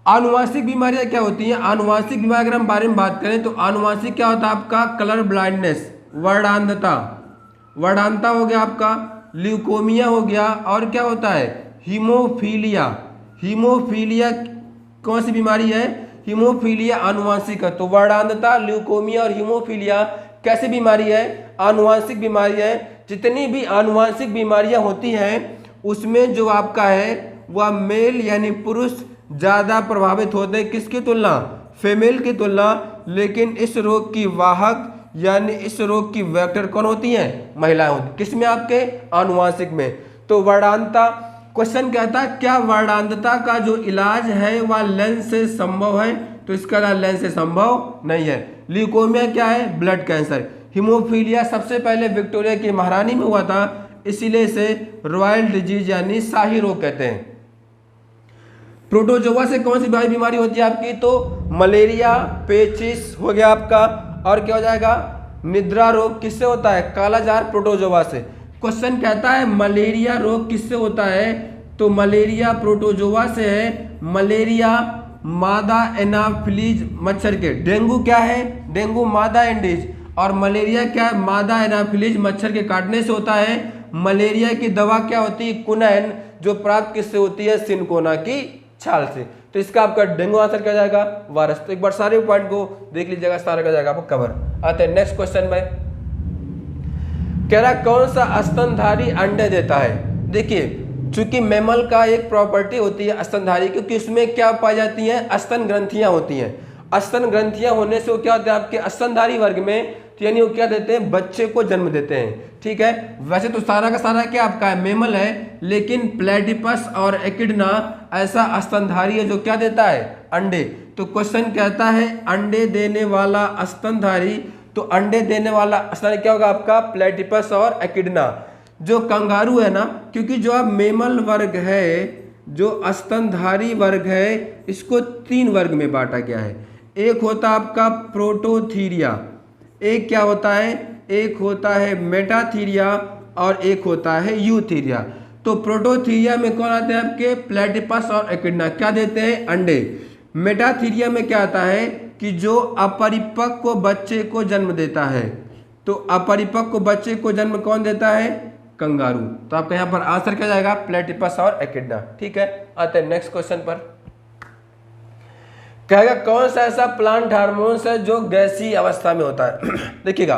आनुवांशिक बीमारियां क्या होती हैं, आनुवांशिक बीमारी अगर हम बारे में बात करें तो आनुवांशिक क्या होता है आपका, कलर ब्लाइंडनेस, वर्णांधता, वर्णांधता हो गया आपका, ल्यूकोमिया हो गया, और क्या होता है, हीमोफीलिया। हीमोफीलिया कौन सी बीमारी है, हीमोफीलिया आनुवांशिक है। तो वर्णांधता, ल्यूकोमिया और हीमोफीलिया कैसी बीमारी है, आनुवांशिक बीमारी है। जितनी भी आनुवांशिक बीमारियां होती हैं उसमें जो आपका है वह मेल यानी पुरुष ज़्यादा प्रभावित होते हैं, किसकी तुलना, फीमेल की तुलना, लेकिन इस रोग की वाहक यानी इस रोग की वेक्टर कौन होती हैं? महिलाएं होती। किसमें? आपके आनुवांशिक में। तो वर्णांतता, क्वेश्चन कहता है क्या वर्णांतता का जो इलाज है वह लेंस से संभव है? तो इसका इलाज लेंस से संभव नहीं है। ल्यूकोमिया क्या है? Blood cancer. हीमोफीलिया सबसे पहले विक्टोरिया की महारानी में हुआ था, इसीलिए इसे रॉयल डिजीज यानी शाही रोग कहते हैं। प्रोटोजोआ से कौन सी बीमारी होती है आपकी? तो मलेरिया, पेचिस हो गया आपका, और क्या हो जाएगा? निद्रा रोग। किससे होता है? कालाजार प्रोटोजोआ से। क्वेश्चन कहता है मलेरिया रोग किससे होता है? तो मलेरिया प्रोटोजोआ से है। मलेरिया मादा एनाफिलीज मच्छर के। डेंगू क्या है? डेंगू मादा एंडीज। और मलेरिया क्या है? मादा एनाफिलीज मच्छर के काटने से होता है। मलेरिया की दवा क्या होती है? क्विनैन, जो प्राप्त किससे होती है? सिनकोना की छाल से। तो इसका आपका डेंगू आंसर क्या जाएगा? वायरस। तो एक बार सारे पॉइंट को देख लीजिएगा, सारा क्या जाएगा आपको कवर। आते हैं नेक्स्ट क्वेश्चन में। कह रहा कौन सा स्तनधारी अंडे देता है? देखिए, चूंकि मैमल का एक प्रॉपर्टी होती है स्तनधारी, क्योंकि उसमें क्या पाई जाती हैं? स्तन ग्रंथियां होती हैं। स्तन ग्रंथियां होने से वो क्या होते हैं आपके स्तनधारी वर्ग में, तो यानी वो क्या देते हैं? बच्चे को जन्म देते हैं। ठीक है, वैसे तो सारा का सारा क्या आपका है? मैमल है, लेकिन प्लेटिपस और एकिडना ऐसा स्तनधारी है जो क्या देता है? अंडे। तो क्वेश्चन कहता है अंडे देने वाला स्तनधारी, तो अंडे देने वाला स्तन क्या होगा आपका? प्लेटिपस और एकिडना। जो कंगारू है ना, क्योंकि जो अब मैमल वर्ग है, जो स्तनधारी वर्ग है, इसको 3 वर्ग में बांटा गया है। एक होता आपका प्रोटोथीरिया, एक क्या होता है? एक होता है मेटाथीरिया, और एक होता है यूथीरिया। तो प्रोटोथीरिया में कौन आते हैं आपके? प्लेटिपस और एकिडना। क्या देते हैं? अंडे। मेटाथीरिया में क्या आता है कि जो अपरिपक्व बच्चे को जन्म देता है। तो अपरिपक्व बच्चे को जन्म कौन देता है? कंगारू। तो आपका यहाँ पर आंसर क्या जाएगा? प्लेटिपस और एकिडना। ठीक है, आते हैं नेक्स्ट क्वेश्चन पर। कहेगा कौन सा ऐसा प्लांट हार्मोन्स है जो गैसीय अवस्था में होता है? देखिएगा,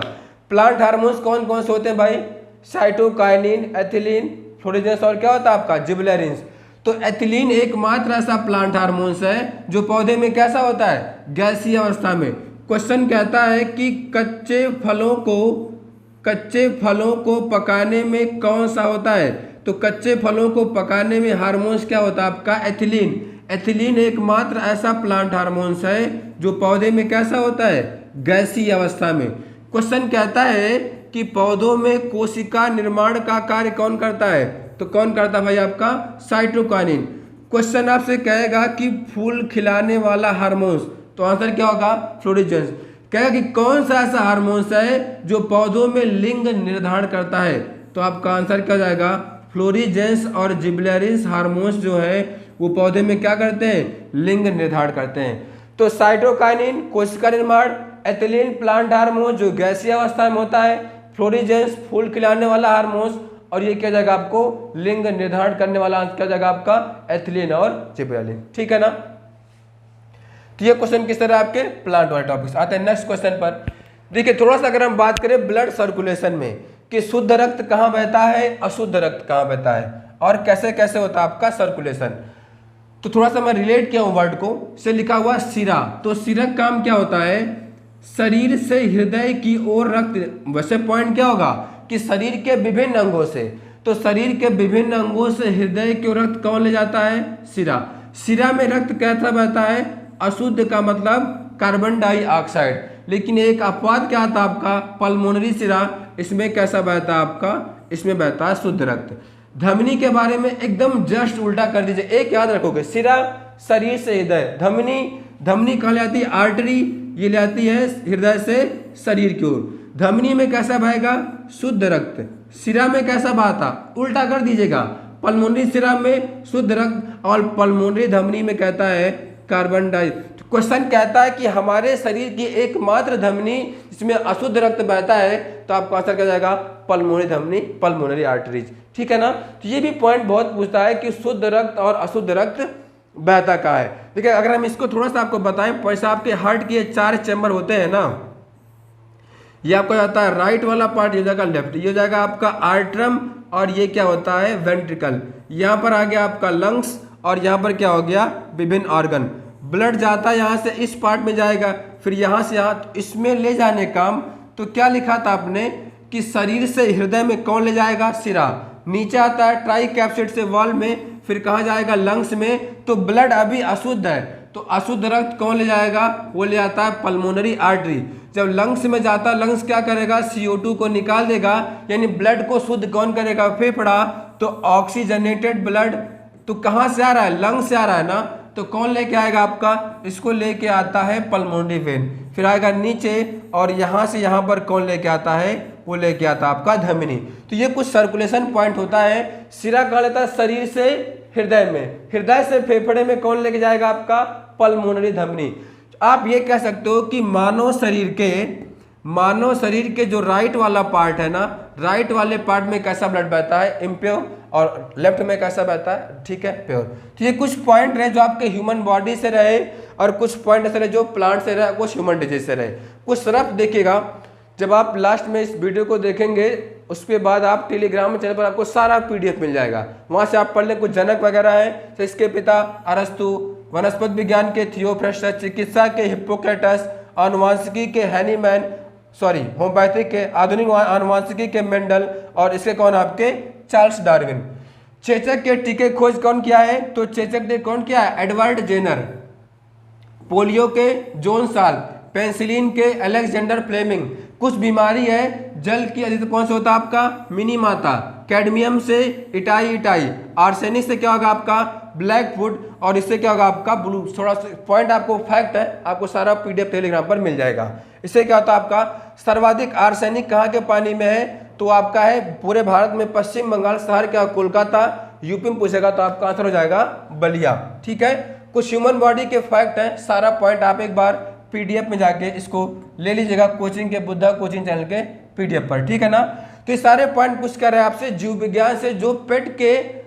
प्लांट हार्मोन्स कौन कौन से होते हैं भाई? साइटोकाइनिन, एथिलीन, फ्लोरीजेंस और क्या होता है आपका? जिबरेलिन्स। तो एथिलीन एकमात्र ऐसा प्लांट हार्मोन्स है जो पौधे में कैसा होता है? गैसीय अवस्था में। क्वेश्चन कहता है कि कच्चे फलों को पकाने में कौन सा होता है? तो कच्चे फलों को पकाने में हार्मोन्स क्या होता है आपका? एथिलीन। एथिलीन एकमात्र ऐसा प्लांट हार्मोन्स है जो पौधे में कैसा होता है? गैसीय अवस्था में। क्वेश्चन कहता है कि पौधों में कोशिका निर्माण का कार्य कौन करता है? तो कौन करता है भाई आपका? साइटोकाइनिन। क्वेश्चन आपसे कहेगा कि फूल खिलाने वाला हार्मोन्स, तो आंसर क्या होगा? फ्लोरिजेंस। कहेगा कि कौन सा ऐसा हार्मोन्स है जो पौधों में लिंग निर्धारण करता है? तो आपका आंसर क्या जाएगा? फ्लोरिजेंस और जिबरेलिन्स हार्मोन्स जो है वो पौधे में क्या करते हैं? लिंग निर्धारण करते हैं। तो साइटोकाइनिन कोशिका निर्माण, एथिलीन प्लांट हार्मोन जो गैसीय अवस्था में होता है, फ्लोरिजेंस फूल खिलाने वाला हार्मोन्स, और ये क्या जाएगा आपको? लिंग निर्धारण करने वाला क्या जाएगा आपका? एथिलीन और जिबरेलिन। ठीक है ना? तो ये क्वेश्चन किस तरह आपके प्लांट वाले टॉपिक्स। आते हैं नेक्स्ट क्वेश्चन पर। देखिए, थोड़ा सा अगर हम बात करें ब्लड सर्कुलेशन में कि शुद्ध रक्त कहाँ बहता है, अशुद्ध रक्त कहाँ बहता है, और कैसे कैसे होता है आपका सर्कुलेशन। तो थोड़ा सा मैं रिलेट किया हूँ वर्ड को, से लिखा हुआ सिरा। तो सिरा काम क्या होता है? शरीर से हृदय की ओर रक्त। वैसे पॉइंट क्या होगा कि शरीर के विभिन्न अंगों से, तो शरीर के विभिन्न अंगों से हृदय की ओर रक्त कौन ले जाता है? सिरा। सिरा में रक्त कैसा बहता है? अशुद्ध का मतलब कार्बन डाइऑक्साइड। लेकिन एक अपवाद क्या आता आपका? पल्मोनरी सिरा। इसमें कैसा बहता है आपका? इसमें बहता है शुद्ध रक्त। धमनी के बारे में एकदम जस्ट उल्टा कर दीजिए। एक याद रखोगे, सिरा शरीर से हृदय, धमनी कहाँ ले आती है? आर्टरी। ये ले आती है हृदय से शरीर की ओर। धमनी में कैसा बहेगा? शुद्ध रक्त। सिरा में कैसा बहता? उल्टा कर दीजिएगा। पल्मोनरी सिरा में शुद्ध रक्त और पल्मोनरी धमनी में कहता है कार्बन डाई। क्वेश्चन कहता है कि हमारे शरीर की एकमात्र धमनी जिसमें अशुद्ध रक्त बहता है, तो आपका आंसर क्या जाएगा? पल्मोनरी धमनी, पल्मोनरी आर्टरीज। ठीक है ना? तो ये भी पॉइंट बहुत पूछता है कि शुद्ध रक्त और अशुद्ध रक्त बहता कहाँ है। देखिए, अगर हम इसको थोड़ा सा आपको बताएं, पैसा आपके हार्ट के 4 चैम्बर होते हैं ना, ये आपको जाता है राइट वाला पार्ट, ये जाएगा लेफ्ट, ये जाएगा आपका आर्टरम, और ये क्या होता है? वेंट्रिकल। यहाँ पर आ गया आपका लंग्स, और यहाँ पर क्या हो गया? विभिन्न ऑर्गन। ब्लड जाता है यहाँ से इस पार्ट में जाएगा, फिर यहाँ से यहाँ, तो इसमें ले जाने काम, तो क्या लिखा था आपने कि शरीर से हृदय में कौन ले जाएगा, सिरा। नीचे आता है ट्राई कैप्सिड से वॉल में, फिर कहाँ जाएगा, लंग्स में। तो ब्लड अभी अशुद्ध है, तो अशुद्ध रक्त कौन ले जाएगा, वो ले जाता है पल्मोनरी आर्टरी। जब लंग्स में जाता है, लंग्स क्या करेगा, CO2 को निकाल देगा, यानी ब्लड को शुद्ध कौन करेगा, फेफड़ा। तो ऑक्सीजनेटेड ब्लड तो कहाँ से आ रहा है, लंग्स से आ रहा है ना, तो कौन लेके आएगा आपका, इसको लेके आता है पल्मोनरी वेन। फिर आएगा नीचे और यहाँ से यहाँ पर कौन लेके आता है, वो लेके आता है आपका धमनी। तो ये कुछ सर्कुलेशन पॉइंट होता है। सिरा कहाँ लेता है, शरीर से हृदय में, हृदय से फेफड़े में कौन लेके जाएगा आपका, पल्मोनरी धमनी। आप ये कह सकते हो कि मानव शरीर के जो राइट वाला पार्ट है ना, राइट वाले पार्ट में कैसा ब्लड बहता है, इम्प्योर, और लेफ्ट में कैसा बहता है, ठीक है, प्योर। तो ये कुछ पॉइंट रहे जो आपके ह्यूमन बॉडी से रहे, और कुछ पॉइंट ऐसे रहे जो प्लांट से रहे, कुछ ह्यूमन डिजीज से रहे। कुछ रफ देखिएगा, जब आप लास्ट में इस वीडियो को देखेंगे उसके बाद आप टेलीग्राम चैनल पर आपको सारा PDF मिल जाएगा, वहाँ से आप पढ़ लें। कुछ जनक वगैरह हैं, तो इसके पिता अरस्तु, वनस्पति विज्ञान के थियोफ्रस्टस, चिकित्सा के हिप्पोक्रेटस, आनुवांशिकी के होम्योपैथिक के, आधुनिक आनुवांशिकी के मेंडल, और इसके कौन आपके चार्ल्स डार्विन। चेचक के टीके खोज कौन किया है, तो चेचक ने कौन किया है, एडवर्ड जेनर। पोलियो के जॉन साल, पेंसिलिन के अलेक्जेंडर फ्लेमिंग। कुछ बीमारी है जल की अधिकता कौन से होता है आपका, मिनीमाता। कैडमियम से इटाई, आर्सेनिक से क्या होगा आपका, ब्लैक वुड, और इससे क्या होगा आपका ब्लू। थोड़ा सा पॉइंट आपको फैक्ट है, आपको सारा PDF टेलीग्राम पर मिल जाएगा। इससे क्या होता है आपका, सर्वाधिक आर्सेनिक कहाँ के पानी में है, तो आपका है पूरे भारत में पश्चिम बंगाल, शहर क्या, कोलकाता। यूपी में पूछेगा तो आपका आंसर हो जाएगा बलिया, ठीक है। कुछ ह्यूमन बॉडी के फैक्ट हैं, सारा पॉइंट आप एक बार PDF में जाके इसको ले लीजिएगा, कोचिंग के बुद्धा कोचिंग चैनल के PDF पर, ठीक है ना। तो ये सारे पॉइंट पूछ कर रहे हैं आपसे जीव विज्ञान से, जो पेट के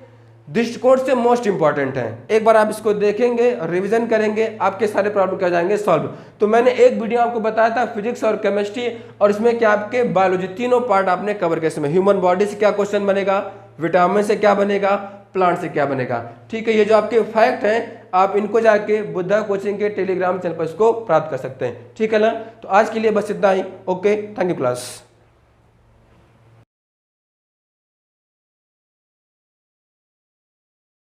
दृष्टिकोण से मोस्ट इंपॉर्टेंट है। एक बार आप इसको देखेंगे, रिवीजन करेंगे, आपके सारे प्रॉब्लम क्या जाएंगे सॉल्व। तो मैंने एक वीडियो आपको बताया था फिजिक्स और केमिस्ट्री, और इसमें क्या आपके बायोलॉजी, तीनों पार्ट आपने कवर किए। इसमें ह्यूमन बॉडी से क्या क्वेश्चन बनेगा, विटामिन से क्या बनेगा, प्लांट से क्या बनेगा, ठीक है। ये जो आपके फैक्ट हैं, आप इनको जाके बुद्धा कोचिंग के टेलीग्राम चैनल पर इसको प्राप्त कर सकते हैं, ठीक है ना। तो आज के लिए बस इतना ही, ओके, थैंक यू क्लास।